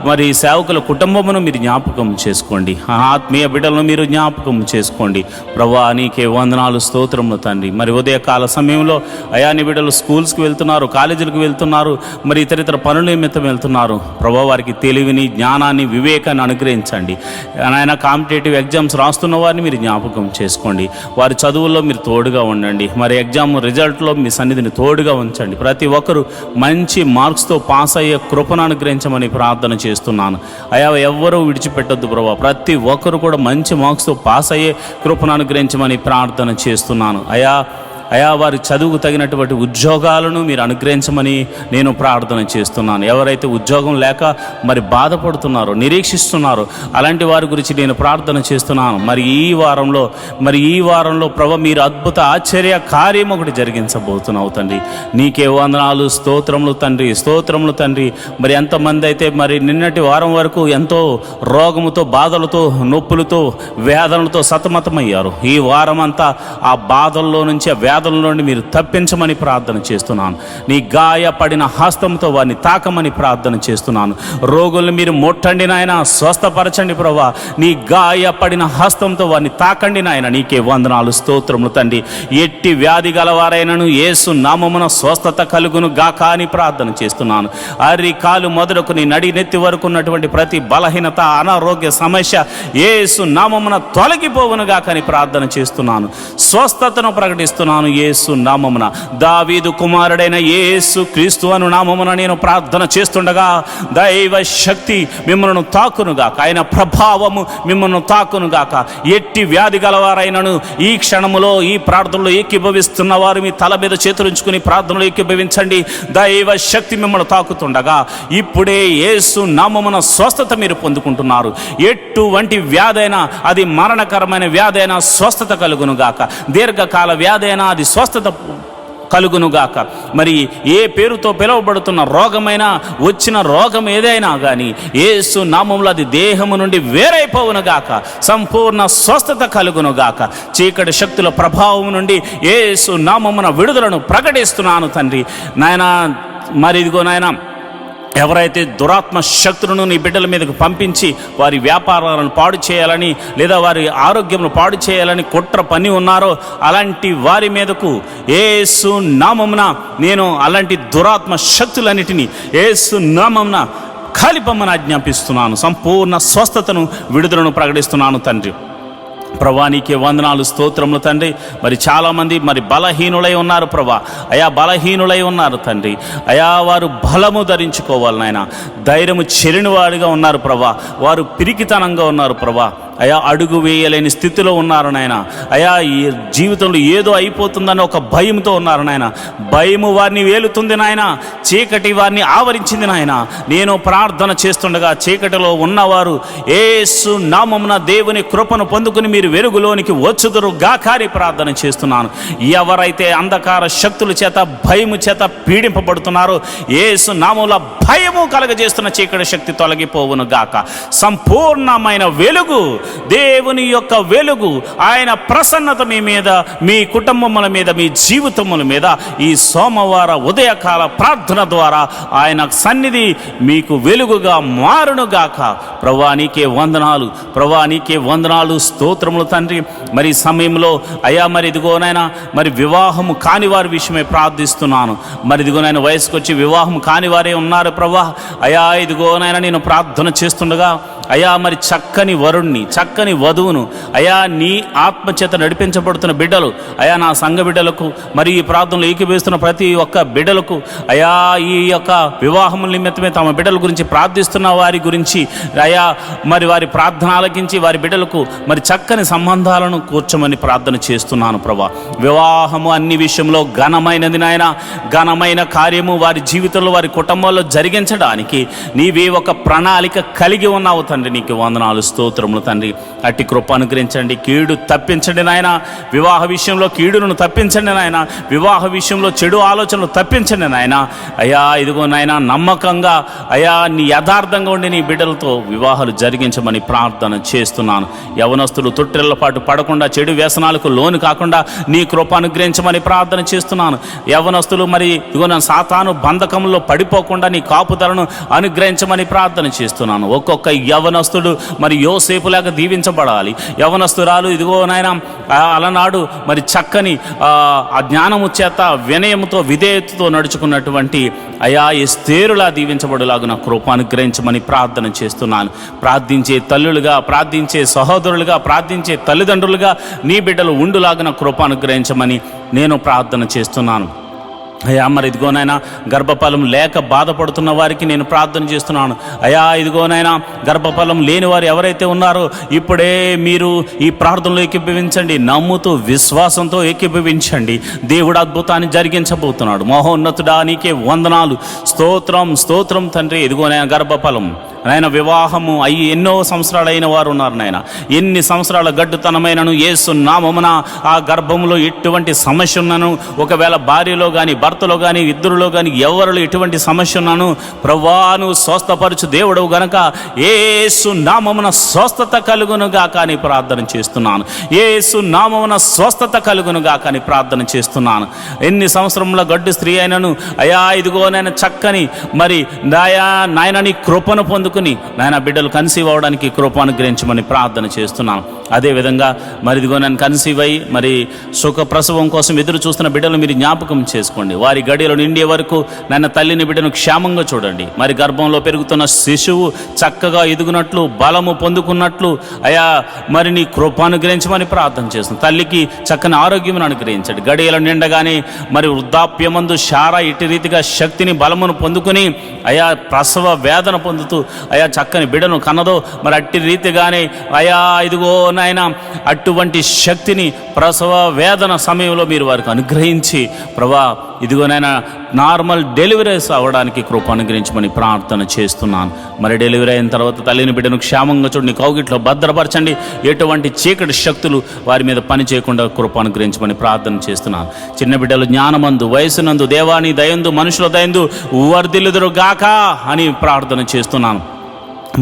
మరి సేవకుల కుటుంబమును మీరు జ్ఞాపకం చేసుకోండి. ఆత్మీయ బిడ్డలను మీరు జ్ఞాపకం చేసుకోండి ప్రభా. నీకే వందనాలు స్తోత్రములు తండ్రి. మరి ఉదయకాల సమయంలో అయా నీ బిడ్డలు స్కూల్స్కి వెళ్తున్నారు, కాలేజీలకు వెళ్తున్నారు, మరి ఇతర పనుల నిమిత్తం వెళ్తున్నారు ప్రభా. వారికి తెలివిని, జ్ఞానాన్ని, వివేకాన్ని అనుగ్రహించండి. ఆయన కాంపిటేటివ్ ఎగ్జామ్స్ రాస్తున్న వారిని మీరు జ్ఞాపకం చేసుకోండి. వారి చదువుల్లో మీరు తోడుగా ఉండండి. మరి ఎగ్జామ్ రిజల్ట్లో మీ సన్నిధిని తోడుగా ఉంచండి. ప్రతి ఒక్కరూ మంచి మార్క్స్తో పాస్ అయ్యే కృపను అనుగ్రహించమని ప్రార్థన చేస్తున్నాను. అయా ఎవ్వరూ విడిచిపెట్టొద్దు ప్రభా. ప్రతి ఒక్కరు కూడా మంచి మార్క్స్తో పాస్ అయ్యే కృపను అనుగ్రహించమని ప్రార్థన చేస్తున్నాను. అయా వారి చదువుకు తగినటువంటి ఉద్యోగాలను మీరు అనుగ్రహించమని నేను ప్రార్థన చేస్తున్నాను. ఎవరైతే ఉద్యోగం లేక మరి బాధపడుతున్నారో, నిరీక్షిస్తున్నారో అలాంటి వారి గురించి నేను ప్రార్థన చేస్తున్నాను. మరి ఈ వారంలో ప్రభు మీరు అద్భుత ఆశ్చర్య కార్యం ఒకటి జరిగించబోతున్నావు తండ్రి. నీకే వందనాలు, స్తోత్రములు తండ్రి. మరి ఎంతమంది అయితే మరి నిన్నటి వారం వరకు ఎంతో రోగముతో, బాధలతో, నొప్పులతో, వేదనలతో సతమతమయ్యారు, ఈ వారం అంతా ఆ బాధల్లో నుంచి, ఆ వేదనల నుండి మీరు తప్పించమని ప్రార్థన చేస్తున్నాను. నీ గాయపడిన హస్తంతో వారిని తాకమని ప్రార్థన చేస్తున్నాను. రోగుల్ని మీరు ముట్టండి నాయన, స్వస్థపరచండి ప్రభా. నీ గాయపడిన హస్తంతో వారిని తాకండి నాయన. నీకే వందనాలు, స్తోత్రములు తండ్రి. ఎట్టి వ్యాధి గలవారైనను యేసు నామమున స్వస్థత కలుగును గాక అని ప్రార్థన చేస్తున్నాను. కాలు మొదలుకు నీ నడి నెత్తి వరకు ఉన్నటువంటి ప్రతి బలహీనత, అనారోగ్య సమస్య యేసు నామమున తొలగిపోవును గాక అని ప్రార్థన చేస్తున్నాను. స్వస్థతను ప్రకటిస్తున్నాను యేసు నామమున. దావీదు కుమారుడైన యేసు క్రీస్తు అను నామమున నేను ప్రార్థన చేస్తుండగా దైవ శక్తి మిమ్మల్ని తాకునుగాక, ఆయన ప్రభావము మిమ్మల్ని తాకునుగాక. ఎట్టి వ్యాధి గలవారైనను ఈ క్షణములో ఈ ప్రార్థనలో ఏకీభవిస్తున్న వారు మీ తల మీద చేతులుంచుకుని ప్రార్థనలో ఏకీభవించండి. దైవ శక్తి మిమ్మల్ని తాకుతుండగా ఇప్పుడే యేసు నామమున స్వస్థత మీరు పొందుకుంటున్నారు. ఎటువంటి వ్యాధైనా, అది మరణకరమైన వ్యాధైనా స్వస్థత కలుగునుగాక. దీర్ఘకాల వ్యాధైనా అది స్వస్థత కలుగునుగాక. మరి ఏ పేరుతో పిలువబడుతున్న రోగమైనా, వచ్చిన రోగం ఏదైనా కానీ యేసు నామములో అది దేహము నుండి వేరైపోవునుగాక. సంపూర్ణ స్వస్థత కలుగునుగాక. చీకటి శక్తుల ప్రభావం నుండి యేసు నామమున విడుదలను ప్రకటిస్తున్నాను తండ్రి. నాయన మరి ఇదిగో నాయన, ఎవరైతే దురాత్మ శక్తులను నీ బిడ్డల మీదకు పంపించి వారి వ్యాపారాలను పాడు చేయాలని, లేదా వారి ఆరోగ్యమును పాడు చేయాలని కుట్ర పని ఉన్నారో అలాంటి వారి మీదకు యేసు నామమున నేను అలాంటి దురాత్మ శక్తులన్నిటినీ యేసు నామమున కాలిపమ్మని ఆజ్ఞాపిస్తున్నాను. సంపూర్ణ స్వస్థతను, విడుదలను ప్రకటిస్తున్నాను తండ్రి. ప్రభా నీకే వందనాలు, స్తోత్రములు తండ్రి. మరి చాలామంది మరి బలహీనులై ఉన్నారు ప్రభా. అయా బలహీనులై ఉన్నారు తండ్రి. అయా వారు బలము ధరించుకోవాలి నాయన. ధైర్యము చెరిని వాడిగా ఉన్నారు ప్రభా. వారు పిరికితనంగా ఉన్నారు ప్రభా. అయా అడుగు వేయలేని స్థితిలో ఉన్నారు నాయన. అయా ఈ జీవితంలో ఏదో అయిపోతుందని ఒక భయంతో ఉన్నారు నాయన. భయము వారిని వేలుతుంది నాయన. చీకటి వారిని ఆవరించింది నాయన. నేను ప్రార్థన చేస్తుండగా చీకటిలో ఉన్నవారు యేసు నామమున దేవుని కృపను పొందుకుని మీరు వెలుగులోనికి వచ్చుదురు గాకారి ప్రార్థన చేస్తున్నాను. ఎవరైతే అంధకార శక్తుల చేత, భయము చేత పీడింపబడుతున్నారో యేసు నామముల భయము కలగజేస్తున్న చీకటి శక్తి తొలగిపోవును గాక. సంపూర్ణమైన వెలుగు, దేవుని యొక్క వెలుగు, ఆయన ప్రసన్నత మీ మీద, మీ కుటుంబముల మీద, మీ జీవితముల మీద ఈ సోమవార ఉదయకాల ప్రార్థన ద్వారా ఆయన సన్నిధి మీకు వెలుగుగా మారునుగాక. ప్రభువా నీకే వందనాలు, ప్రభువా నీకే వందనాలు, స్తోత్రములు తండ్రి. మరి ఈ సమయంలో అయ్యా మరి ఇదిగోనైనా మరి వివాహము కాని వారి విషయమే ప్రార్థిస్తున్నాను. మరి ఇదిగోనైనా వయసుకు వచ్చి వివాహం కాని వారే ఉన్నారు ప్రభువా. అయ్యా ఇదిగోనైనా నేను ప్రార్థన చేస్తుండగా అయా మరి చక్కని వరుణ్ణి, చక్కని వధువును అయా నీ ఆత్మచేత నడిపించబడుతున్న బిడ్డలు, అయా నా సంఘ బిడ్డలకు, మరి ఈ ప్రార్థనలు ఏకీభవిస్తున్న ప్రతి ఒక్క బిడ్డలకు, అయా ఈ యొక్క వివాహముల నిమిత్తమే తమ బిడ్డల గురించి ప్రార్థిస్తున్న వారి గురించి అయా మరి వారి ప్రార్థన ఆలకించి వారి బిడ్డలకు మరి చక్కని సంబంధాలను కూర్చోమని ప్రార్థన చేస్తున్నాను ప్రభా. వివాహము అన్ని విషయంలో ఘనమైనది నాయన. ఘనమైన కార్యము వారి జీవితంలో, వారి కుటుంబాల్లో జరిగించడానికి నీవే ఒక ప్రణాళిక కలిగి ఉన్నావు తండ్రి. నీకు వందనాలు, స్తోత్రములు తండ్రి. అట్టి కృప అనుగ్రహించండి, కీడు తప్పించండి నాయన. వివాహ విషయంలో కీడును తప్పించండి నాయన. వివాహ విషయంలో చెడు ఆలోచనలు తప్పించండి నాయన. అయా ఇదిగో నాయన, నమ్మకంగా అయా నీ యథార్థంగా ఉండి నీ బిడ్డలతో వివాహాలు జరిగించమని ప్రార్థన చేస్తున్నాను. యవనస్తులు తొట్టిళ్ల పాటు పడకుండా, చెడు వ్యసనాలకు లోను కాకుండా నీ కృప అనుగ్రహించమని ప్రార్థన చేస్తున్నాను. యవనస్తులు మరి ఇదిగో నా సాతాను బంధకంలో పడిపోకుండా నీ కాపుదలను అనుగ్రహించమని ప్రార్థన చేస్తున్నాను. ఒక్కొక్క యవనస్తుడు మరి యోసేపులాగా దీవించబడాలి. యవనస్తురాలు ఇదిగో నాయన అలనాడు మరి చక్కని ఆ జ్ఞానము చేత, వినయముతో, విధేయతతో నడుచుకున్నటువంటి అయా ఎస్తేరులా దీవించబడులాగున కృప అనుగ్రహించమని ప్రార్థన చేస్తున్నాను. ప్రార్థించే తల్లులుగా, ప్రార్థించే సహోదరులుగా, ప్రార్థించే తల్లిదండ్రులుగా నీ బిడ్డలు ఉండులాగున కృప అనుగ్రహించమని నేను ప్రార్థన చేస్తున్నాను. అయ్యా మరి ఇదిగోనైనా గర్భఫలం లేక బాధపడుతున్న వారికి నేను ప్రార్థన చేస్తున్నాను. అయ్యా ఇదిగోనైనా గర్భఫలం లేని వారు ఎవరైతే ఉన్నారో ఇప్పుడే మీరు ఈ ప్రార్థనలో ఏకీభవించండి, నమ్ముతూ విశ్వాసంతో ఏకీభవించండి. దేవుడు అద్భుతాన్ని జరిగించబోతున్నాడు. మహోన్నతుడా నీకే వందనాలు, స్తోత్రం స్తోత్రం తండ్రి. ఇదిగోనైనా గర్భఫలం నాయన వివాహము అయ్యి ఎన్నో సంవత్సరాలు అయిన వారు ఉన్నారు నాయన. ఎన్ని సంవత్సరాల గడ్డుతనమైనను యేసు నామమున ఆ గర్భంలో ఎటువంటి సమస్య ఉన్నను, ఒకవేళ భార్యలో కానీ భర్తలో కానీ ఇద్దరులో కానీ ఎవరిలో ఎటువంటి సమస్య ఉన్నాను ప్రభువాను స్వస్థపరచు దేవుడు గనక యేసు నామమున స్వస్థత కలుగునుగా కానీ ప్రార్థన చేస్తున్నాను. యేసు నామమున స్వస్థత కలుగునుగా కానీ ప్రార్థన చేస్తున్నాను. ఎన్ని సంవత్సరంలో గడ్డు స్త్రీ అయినను అయా ఇదిగో నాయన చక్కని మరి నాయన నీ కృపను పొందుకుని నాయన బిడ్డలు కన్సీవ్ అవడానికి కృప అనుగ్రహించమని ప్రార్థన చేస్తున్నాను. అదేవిధంగా మరి ఇదిగో నన్ను కన్సీవ్ అయ్యి మరి సుఖ ప్రసవం కోసం ఎదురు చూస్తున్న బిడ్డలు మీరు జ్ఞాపకం చేసుకోండి. వారి గడియలు నిండే వరకు నాయన తల్లిని బిడ్డను క్షేమంగా చూడండి. మరి గర్భంలో పెరుగుతున్న శిశువు చక్కగా ఎదుగునట్లు బలము పొందుకున్నట్లు అయా మరి నీ కృప అనుగ్రహించమని ప్రార్థన చేస్తున్నాను. తల్లికి చక్కని ఆరోగ్యం అనుగ్రహించండి. గడియలు నిండగానే మరి వృద్ధాప్యమందు శారా ఇటు రీతిగా శక్తిని బలమును పొందుకుని అయా ప్రసవ వేదన పొందుతూ అయా చక్కని బిడ్డను కన్నదో మరి అట్టి రీతిగానే అయా ఇదిగో నాయన అటువంటి శక్తిని ప్రసవ వేదన సమయంలో మీరు వారికి అనుగ్రహించి ప్రభా ఇదిగో నాయన నార్మల్ డెలివరీస్ అవ్వడానికి కృప అనుగ్రహించమని ప్రార్థన చేస్తున్నాను. మరి డెలివరీ అయిన తర్వాత తల్లిని బిడ్డను క్షేమంగా చూడండి, కౌగిట్లో భద్రపరచండి. ఎటువంటి చీకటి శక్తులు వారి మీద పని చేయకుండా కృప అనుగ్రహించమని ప్రార్థన చేస్తున్నాను. చిన్న బిడ్డలు జ్ఞానమందు వయసునందు దేవాని దయందు మనుషుల దయందు వర్ధిల్లుదురు గాక అని ప్రార్థన చేస్తున్నాను.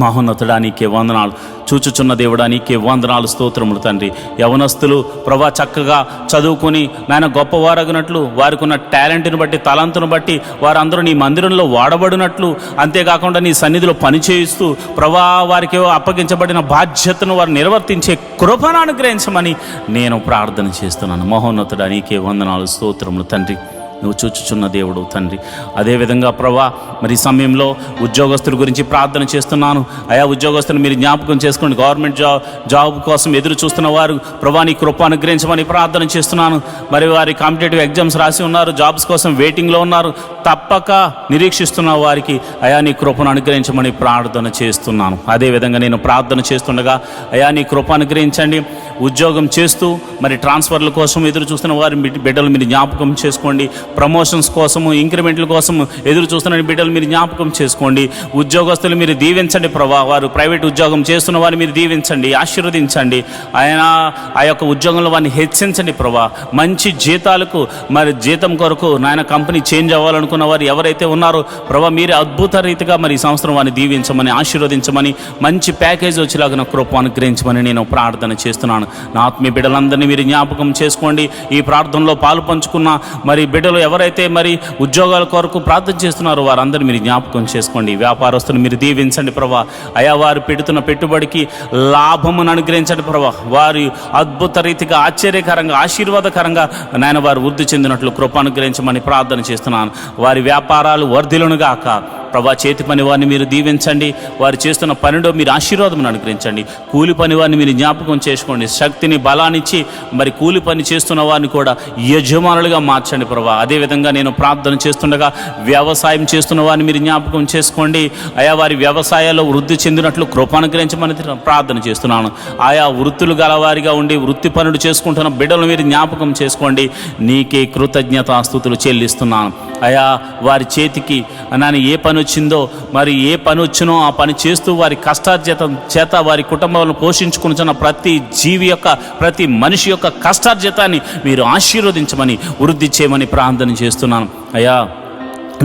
మహోన్నతుడా నీకే వందనాలు, చూచుచున్న దేవుడా నీకే వందనాలు, స్తోత్రములు తండ్రి. యవనస్తులు ప్రభా చక్కగా చదువుకుని నాయన గొప్పవారగినట్లు వారికి ఉన్న టాలెంట్ని బట్టి తలంతును బట్టి వారందరూ నీ మందిరంలో వాడబడినట్లు, అంతేకాకుండా నీ సన్నిధిలో పనిచేయిస్తూ ప్రభా వారికి అప్పగించబడిన బాధ్యతను వారు నిర్వర్తించే కృపను అనుగ్రహించమని నేను ప్రార్థన చేస్తున్నాను. మహోన్నతుడా నీకే వందనాలు, స్తోత్రములు తండ్రి. నువ్వు చూచుచున్న దేవుడు తండ్రి. అదేవిధంగా ప్రభా మరి ఈ సమయంలో ఉద్యోగస్తుల గురించి ప్రార్థన చేస్తున్నాను. అయా ఉద్యోగస్తులు మీరు జ్ఞాపకం చేసుకోండి. గవర్నమెంట్ జాబ్ కోసం ఎదురు చూస్తున్న వారు ప్రభా నీ కృప అనుగ్రహించమని ప్రార్థన చేస్తున్నాను. మరి వారి కాంపిటేటివ్ ఎగ్జామ్స్ రాసి ఉన్నారు, జాబ్స్ కోసం వెయిటింగ్లో ఉన్నారు, తప్పక నిరీక్షిస్తున్న వారికి అయా నీ కృపను అనుగ్రహించమని ప్రార్థన చేస్తున్నాను. అదేవిధంగా నేను ప్రార్థన చేస్తుండగా అయా నీ కృప అనుగ్రహించండి. ఉద్యోగం చేస్తూ మరి ట్రాన్స్ఫర్ల కోసం ఎదురు చూస్తున్న వారి బిడ్డలు మీరు జ్ఞాపకం చేసుకోండి. ప్రమోషన్స్ కోసము ఇంక్రిమెంట్ల కోసము ఎదురు చూస్తున్న బిడ్డలు మీరు జ్ఞాపకం చేసుకోండి. ఉద్యోగస్తులు మీరు దీవించండి ప్రభా. వారు ప్రైవేట్ ఉద్యోగం చేస్తున్న వారిని మీరు దీవించండి, ఆశీర్వదించండి. ఆయన ఆ యొక్క ఉద్యోగంలో వారిని హెచ్చించండి ప్రభా. మంచి జీతాలకు మరి జీతం కొరకు నాయన కంపెనీ చేంజ్ అవ్వాలనుకున్న వారు ఎవరైతే ఉన్నారో ప్రభా మీరు అద్భుత రీతిగా మరి ఈ సంవత్సరం వారిని దీవించమని ఆశీర్వదించమని మంచి ప్యాకేజ్ వచ్చేలాగా కృప అనుగ్రహించమని నేను ప్రార్థన చేస్తున్నాను. నా ఆత్మీయ బిడ్డలందరినీ మీరు జ్ఞాపకం చేసుకోండి. ఈ ప్రార్థనలో పాలు పంచుకున్న మరి బిడ్డలు ఎవరైతే మరి ఉద్యోగాల కొరకు ప్రార్థన చేస్తున్నారో వారందరూ మీరు జ్ఞాపకం చేసుకోండి. వ్యాపారస్తులు మీరు దీవించండి ప్రభా. అయా వారు పెడుతున్న పెట్టుబడికి లాభమును అనుగ్రహించండి ప్రభా. వారి అద్భుత రీతిగా ఆశ్చర్యకరంగా ఆశీర్వాదకరంగా నాయన వారు వృద్ధి చెందినట్లు కృప అనుగ్రహించమని ప్రార్థన చేస్తున్నాను. వారి వ్యాపారాలు వర్ధిల్లునుగాక ప్రభా. చేతి పని వారిని మీరు దీవించండి. వారు చేస్తున్న పనిలో మీరు ఆశీర్వాదం అనుగ్రహించండి. కూలి పని వారిని మీరు జ్ఞాపకం చేసుకోండి. శక్తిని బలాన్నిచ్చి మరి కూలి పని చేస్తున్న వారిని కూడా యజమానులుగా మార్చండి ప్రభా. అదేవిధంగా నేను ప్రార్థన చేస్తుండగా వ్యవసాయం చేస్తున్న వారిని మీరు జ్ఞాపకం చేసుకోండి. ఆయా వారి వ్యవసాయాల్లో వృద్ధి చెందినట్లు కృప అనుగ్రహించమని ప్రార్థన చేస్తున్నాను. ఆయా వృత్తులు గలవారిగా ఉండి వృత్తి పనులు చేసుకుంటున్న బిడ్డలు మీరు జ్ఞాపకం చేసుకోండి. నీకే కృతజ్ఞతాస్తుతులు చెల్లిస్తున్నాను. అయా వారి చేతికి నాని ఏ పని వచ్చిందో మరి ఏ పని వచ్చినో ఆ పని చేస్తూ వారి కష్టార్జితం చేత వారి కుటుంబాలను పోషించుకుంటున్న ప్రతి జీవి యొక్క ప్రతి మనిషి యొక్క కష్టార్జితాన్ని మీరు ఆశీర్వదించమని వృద్ధి చేయమని ప్రార్థన చేస్తున్నాను. అయ్యా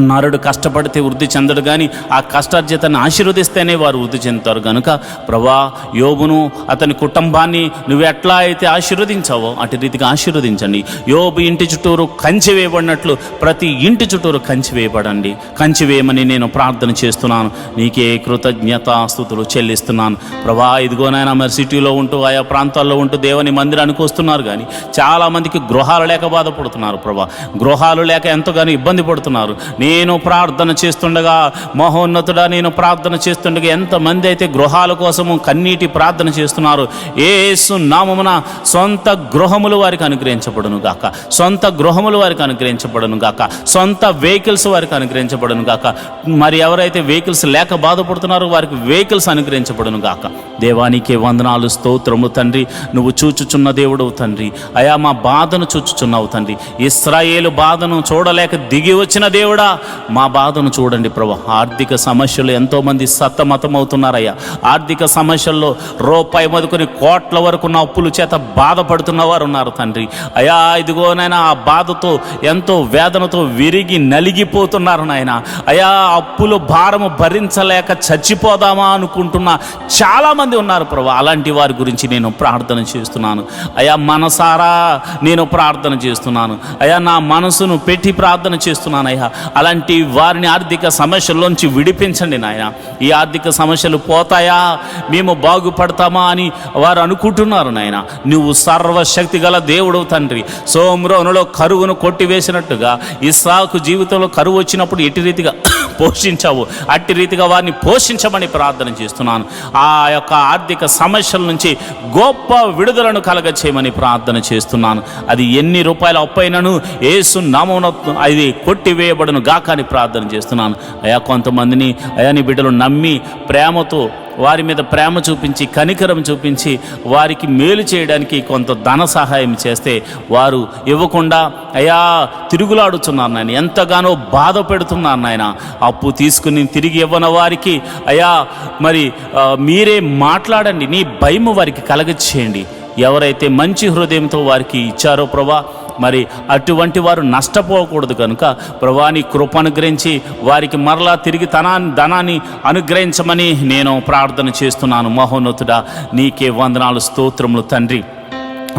నరుడు కష్టపడితే వృద్ధి చెందడు, కానీ ఆ కష్టార్జితాన్ని ఆశీర్వదిస్తేనే వారు వృద్ధి చెందుతారు. కనుక ప్రభా యోబును అతని కుటుంబాన్ని నువ్వు ఎట్లా అయితే ఆశీర్వదించావో అటు రీతిగా ఆశీర్వదించండి. యోబు ఇంటి చుట్టూరు కంచె వేయబడినట్లు ప్రతి ఇంటి చుట్టూరు కంచె వేయబడండి. కంచె వేయమని నేను ప్రార్థన చేస్తున్నాను. నీకే కృతజ్ఞతాస్తుతులు చెల్లిస్తున్నాను ప్రభా. ఇదిగోనైనా మరి సిటీలో ఉంటూ ఆయా ప్రాంతాల్లో ఉంటూ దేవుని మందిరానికి వస్తున్నారు, కానీ చాలామందికి గృహాలు లేక బాధపడుతున్నారు ప్రభా. గృహాలు లేక ఎంతగానో ఇబ్బంది పడుతున్నారు. నేను ప్రార్థన చేస్తుండగా, మహోన్నతుడా నేను ప్రార్థన చేస్తుండగా ఎంతమంది అయితే గృహాల కోసము కన్నీటి ప్రార్థన చేస్తున్నారు, యేసు నామమున సొంత గృహములు వారికి అనుగ్రహించబడును గాక, సొంత గృహములు వారికి అనుగ్రహించబడును గాక, సొంత వెహికల్స్ వారికి అనుగ్రహించబడును గాక. మరి ఎవరైతే వెహికల్స్ లేక బాధపడుతున్నారో వారికి వెహికల్స్ అనుగ్రహించబడును గాక. దేవానికి వందనాలు, స్తోత్రము తండ్రి. నువ్వు చూచుచున్న దేవుడవు తండ్రి. అయా మా బాధను చూచుచున్నావు తండ్రి. ఇశ్రాయేలు బాధను చూడలేక దిగి వచ్చిన దేవుడా, మా బాధను చూడండి ప్రభు. ఆర్థిక సమస్యలు ఎంతోమంది సతమతమవుతున్నారయ్యా. ఆర్థిక సమస్యల్లో రూపాయి మొదలుకొని కోట్ల వరకు ఉన్న అప్పుల చేత బాధపడుతున్న వారు ఉన్నారు తండ్రి. అయా ఇదిగోనైనా ఆ బాధతో ఎంతో వేదనతో విరిగి నలిగిపోతున్నారు నాయన. అయా అప్పులు భారము భరించలేక చచ్చిపోదామా అనుకుంటున్న చాలామంది ఉన్నారు ప్రభు. అలాంటి వారి గురించి నేను ప్రార్థన చేస్తున్నాను అయా. మనసారా నేను ప్రార్థన చేస్తున్నాను అయా. నా మనసును పెట్టి ప్రార్థన చేస్తున్నాను అయ్యా. అలాంటి వారిని ఆర్థిక సమస్యల్లోంచి విడిపించండి నాయన. ఈ ఆర్థిక సమస్యలు పోతాయా, మేము బాగుపడతామా అని వారు అనుకుంటున్నారు నాయన. నువ్వు సర్వశక్తి గల దేవుడు తండ్రి. సోమ్రోనులో కరువును కొట్టివేసినట్టుగా ఇస్సాకు జీవితంలో కరువు వచ్చినప్పుడు ఎట్టి రీతిగా పోషించావు, అట్టి రీతిగా వారిని పోషించమని ప్రార్థన చేస్తున్నాను. ఆ యొక్క ఆర్థిక సమస్యల నుంచి గొప్ప విడుదలను కలగచేయమని ప్రార్థన చేస్తున్నాను. అది ఎన్ని రూపాయల అప్పైనను యేసు నామమున అది కొట్టివేయబడును గాక అని ప్రార్థన చేస్తున్నాను అయా. కొంతమందిని అయా నీ బిడ్డలు నమ్మి ప్రేమతో వారి మీద ప్రేమ చూపించి కనికరం చూపించి వారికి మేలు చేయడానికి కొంత ధన సహాయం చేస్తే వారు ఇవ్వకుండా అయా తిరుగులాడుతున్నారు నాయన. ఎంతగానో బాధ పెడుతున్నారు నాయన. అప్పు తీసుకుని తిరిగి ఇవ్వని వారికి అయా మరి మీరే మాట్లాడండి. నీ భయం వారికి కలగచేయండి. ఎవరైతే మంచి హృదయంతో వారికి ఇచ్చారో ప్రభా, మరి అటువంటి వారు నష్టపోకూడదు కనుక ప్రభా నీ కృప అనుగ్రహించి వారికి మరలా తిరిగి ధనాన్ని అనుగ్రహించమని నేను ప్రార్థన చేస్తున్నాను. మహోన్నతుడా నీకే వందనాలు, స్తోత్రములు తండ్రి.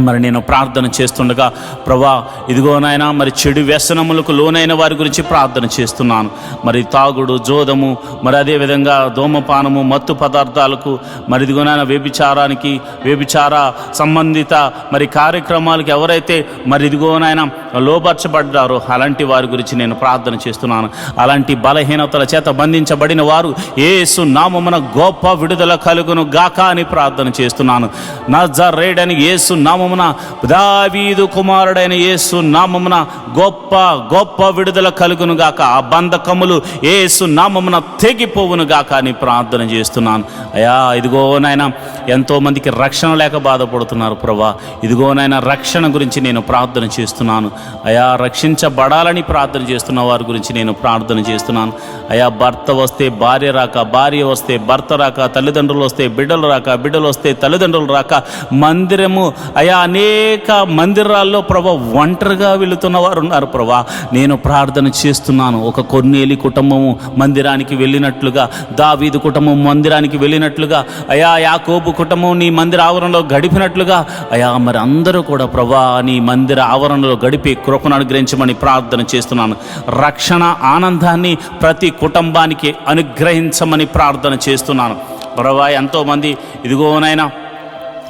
మరి నేను ప్రార్థన చేస్తుండగా ప్రభా ఇదిగో నాయన మరి చెడు వ్యసనములకు లోనైన వారి గురించి ప్రార్థన చేస్తున్నాను. మరి తాగుడు, జోదము, మరి అదేవిధంగా ధూమపానము, మత్తు పదార్థాలకు, మరి ఇదిగో నాయన వ్యభిచార సంబంధిత మరి కార్యక్రమాలకు ఎవరైతే మరి ఇదిగో నాయన లోపరచబడ్డారో అలాంటి వారి గురించి నేను ప్రార్థన చేస్తున్నాను. అలాంటి బలహీనతల చేత బంధించబడిన వారు యేసు నామమున గొప్ప విడుదల కలుగును గాక అని ప్రార్థన చేస్తున్నాను. నజరేయుడైన యేసు నామమున దావీదు కుమారుడైన యేసు నామమున గొప్ప గొప్ప విడుదల కలుగును గాక. ఆ బంధకములు యేసు నామమున తెగిపోవును గాక అని ప్రార్థన చేస్తున్నాను అయా. ఇదిగోనైనా ఎంతోమందికి రక్షణ లేక బాధపడుతున్నారు ప్రభా. ఇదిగోనైనా రక్షణ గురించి నేను ప్రార్థన చేస్తున్నాను అయా. రక్షించబడాలని ప్రార్థన చేస్తున్న వారి గురించి నేను ప్రార్థన చేస్తున్నాను అయా. భర్త వస్తే భార్య రాక, భార్య వస్తే భర్త రాక, తల్లిదండ్రులు వస్తే బిడ్డలు రాక, బిడ్డలు వస్తే తల్లిదండ్రులు రాక, మందిరము అయా అనేక మందిరాల్లో ప్రభా ఒంటరిగా వెళుతున్న వారు ఉన్నారు ప్రభా. నేను ప్రార్థన చేస్తున్నాను. ఒక కొర్నేలి కుటుంబము మందిరానికి వెళ్ళినట్లుగా, దావీదు కుటుంబం మందిరానికి వెళ్ళినట్లుగా అయా, యాకోబు కుటుంబం నీ మందిర ఆవరణలో గడిపినట్లుగా అయా మరి అందరూ కూడా ప్రభా నీ మందిర ఆవరణలో గడిపి కృపను అనుగ్రహించమని ప్రార్థన చేస్తున్నాను. రక్షణ ఆనందాన్ని ప్రతి కుటుంబానికి అనుగ్రహించమని ప్రార్థన చేస్తున్నాను ప్రభా. ఎంతోమంది ఇదిగోనైనా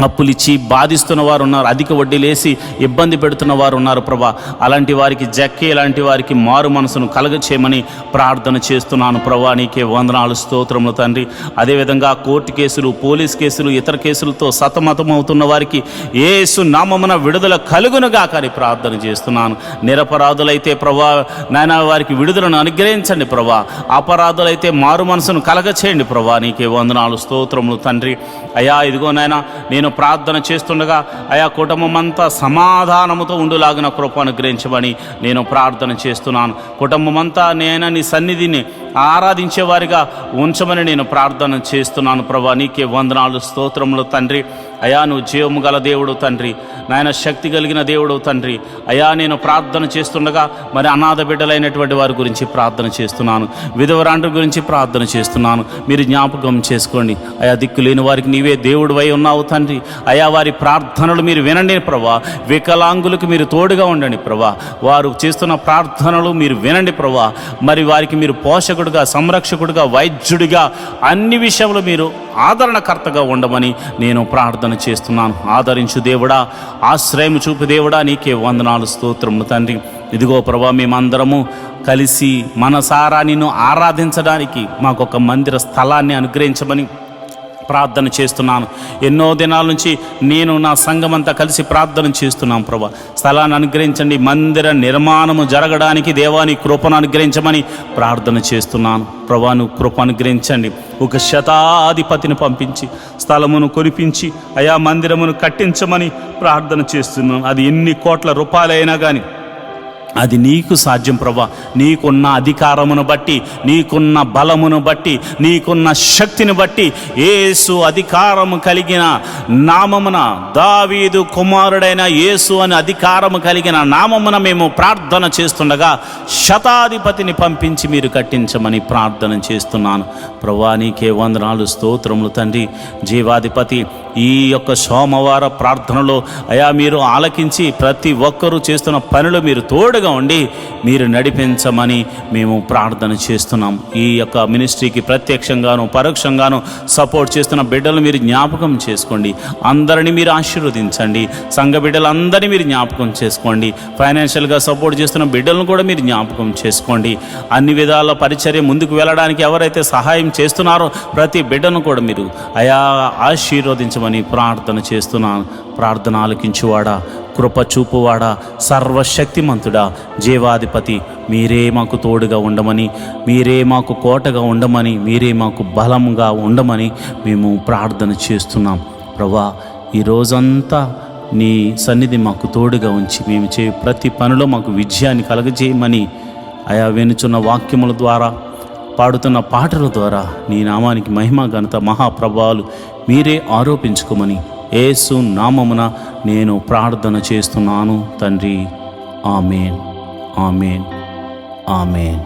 అప్పులిచ్చి బాధిస్తున్న వారు ఉన్నారు, అధిక వడ్డీలేసి ఇబ్బంది పెడుతున్న వారు ఉన్నారు ప్రభా. అలాంటి వారికి జక్కే లాంటి వారికి మారు మనసును కలగచేయమని ప్రార్థన చేస్తున్నాను ప్రభా. నీకే వందనాలు, స్తోత్రములు తండ్రి. అదేవిధంగా కోర్టు కేసులు, పోలీస్ కేసులు, ఇతర కేసులతో సతమతమవుతున్న వారికి యేసు నామమున విడుదల కలుగునుగా కానీ ప్రార్థన చేస్తున్నాను. నిరపరాధులైతే ప్రభా నాయన వారికి విడుదలను అనుగ్రహించండి ప్రభా. అపరాధులైతే మారు మనసును కలగచేయండి ప్రభా. నీకే వందనాలు, స్తోత్రములు తండ్రి. అయా ఇదిగో నాయన నేను ప్రార్థన చేస్తుండగా ఆయా కుటుంబం అంతా సమాధానముతో ఉండులాగిన కృప అనుగ్రహించమని నేను ప్రార్థన చేస్తున్నాను. కుటుంబం అంతా నేను నీ సన్నిధిని ఆరాధించే వారిగా ఉంచమని నేను ప్రార్థన చేస్తున్నాను ప్రభా. నీకే వందనాలు, స్తోత్రములు తండ్రి. అయా నువ్వు జీవము గల దేవుడు తండ్రి, నాయన శక్తి కలిగిన దేవుడు తండ్రి. అయా నేను ప్రార్థన చేస్తుండగా మరి అనాథ బిడ్డలైనటువంటి వారి గురించి ప్రార్థన చేస్తున్నాను, విధవరాండ్ర గురించి ప్రార్థన చేస్తున్నాను. మీరు జ్ఞాపకం చేసుకోండి అయా. దిక్కు లేని వారికి నీవే దేవుడు వై ఉన్నావు తండ్రి. అయా వారి ప్రార్థనలు మీరు వినండి ప్రభా. వికలాంగులకు మీరు తోడుగా ఉండండి ప్రభా. వారు చేస్తున్న ప్రార్థనలు మీరు వినండి ప్రభా. మరి వారికి మీరు పోషకుడు పోషకుడిగా, సంరక్షకుడిగా, వైద్యుడిగా, అన్ని విషయంలో మీరు ఆదరణకర్తగా ఉండమని నేను ప్రార్థన చేస్తున్నాను. ఆదరించు దేవుడా, ఆశ్రయం చూపు దేవుడా, నీకే వందనాలు, స్తోత్రములు తండ్రి. ఇదిగో ప్రభా, మేమందరము కలిసి మనసారా నిన్ను ఆరాధించడానికి మాకొక మందిర స్థలాన్ని అనుగ్రహించమని ప్రార్థన చేస్తున్నాను. ఎన్నో దినాల నుంచి నేను నా సంఘమంతా కలిసి ప్రార్థన చేస్తున్నాం. ప్రభా, స్థలాన్ని అనుగ్రహించండి. మందిర నిర్మాణము జరగడానికి దేవాని కృపను అనుగ్రహించమని ప్రార్థన చేస్తున్నాను. ప్రభా, నువ్వు కృప అనుగ్రహించండి. ఒక శతాధిపతిని పంపించి స్థలమును కొనిపించి అయా మందిరమును కట్టించమని ప్రార్థన చేస్తున్నాను. అది ఎన్ని కోట్ల రూపాయలైనా కానీ అది నీకు సాధ్యం ప్రభా. నీకున్న అధికారమును బట్టి, నీకున్న బలమును బట్టి, నీకున్న శక్తిని బట్టి, యేసు అధికారము కలిగిన నామమున, దావీదు కుమారుడైన యేసు అని అధికారము కలిగిన నామమున మేము ప్రార్థన చేస్తుండగా శతాధిపతిని పంపించి మీరు కట్టించమని ప్రార్థన చేస్తున్నాను. ప్రభా, నీకే వందనాలు, స్తోత్రములు తండ్రి. జీవాధిపతి, ఈ యొక్క సోమవార ప్రార్థనలో అయా మీరు ఆలకించి ప్రతి ఒక్కరూ చేస్తున్న పనులు మీరు తోడుగా ఉండి మీరు నడిపించమని మేము ప్రార్థన చేస్తున్నాం. ఈ యొక్క మినిస్ట్రీకి ప్రత్యక్షంగాను పరోక్షంగాను సపోర్ట్ చేస్తున్న బిడ్డలు మీరు జ్ఞాపకం చేసుకోండి. అందరినీ మీరు ఆశీర్వదించండి. సంఘ బిడ్డలందరినీ మీరు జ్ఞాపకం చేసుకోండి. ఫైనాన్షియల్గా సపోర్ట్ చేస్తున్న బిడ్డలను కూడా మీరు జ్ఞాపకం చేసుకోండి. అన్ని విధాల పరిచర్య ముందుకు వెళ్ళడానికి ఎవరైతే సహాయం చేస్తున్నారో ప్రతి బిడ్డను కూడా మీరు అయా ఆశీర్వదించమని ప్రార్థన చేస్తున్నాను. ప్రార్థన ఆలకించువాడా, కృప చూపువాడా, సర్వశక్తిమంతుడా, జీవాధిపతి, మీరే మాకు తోడుగా ఉండమని, మీరే మాకు కోటగా ఉండమని, మీరే మాకు బలంగా ఉండమని మేము ప్రార్థన చేస్తున్నాం. ప్రభా, ఈ రోజంతా నీ సన్నిధి మాకు తోడుగా ఉంచి మేము చే ప్రతి పనిలో మాకు విజయాన్ని కలగజేయమని ఆయా వినుచున్న వాక్యముల ద్వారా, పాడుతున్న పాటల ద్వారా నీ నామానికి మహిమ ఘనత మహాప్రభావాలు మీరే ఆరోపించుకోమని యేసు నామమున నేను ప్రార్థన చేస్తున్నాను తండ్రి. ఆమేన్, ఆమేన్, ఆమేన్.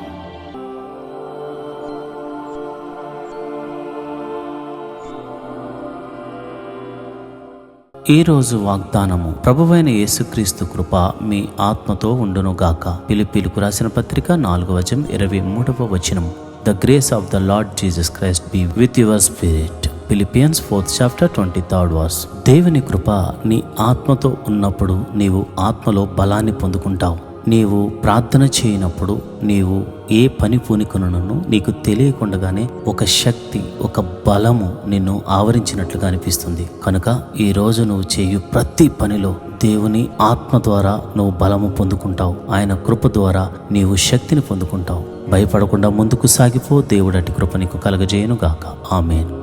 ఈరోజు వాగ్దానము. ప్రభువైన యేసుక్రీస్తు కృప మీ ఆత్మతో ఉండునుగాక. ఫిలిప్పీలకు రాసిన పత్రిక 4:23. The grace of the Lord Jesus Christ be with your spirit. Philippians 4:23. దేవుని కృప నీ ఆత్మతో ఉన్నప్పుడు నీవు ఆత్మలో బలాన్ని పొందుకుంటావు. నీవు ప్రార్థన చేయనప్పుడు నీవు ఏ పని పూనుకొనును నీకు తెలియకుండానే ఒక శక్తి, ఒక బలము నిన్ను ఆవరించినట్లుగా అనిపిస్తుంది. కనుక ఈ రోజు నువ్వు చేయు ప్రతి పనిలో దేవుని ఆత్మ ద్వారా నువ్వు బలము పొందుకుంటావు. ఆయన కృప ద్వారా నీవు శక్తిని పొందుకుంటావు. భయపడకుండా ముందుకు సాగిపో. దేవుడు అట్టి కృప నీకు కలగజేయును గాక. ఆమేన్.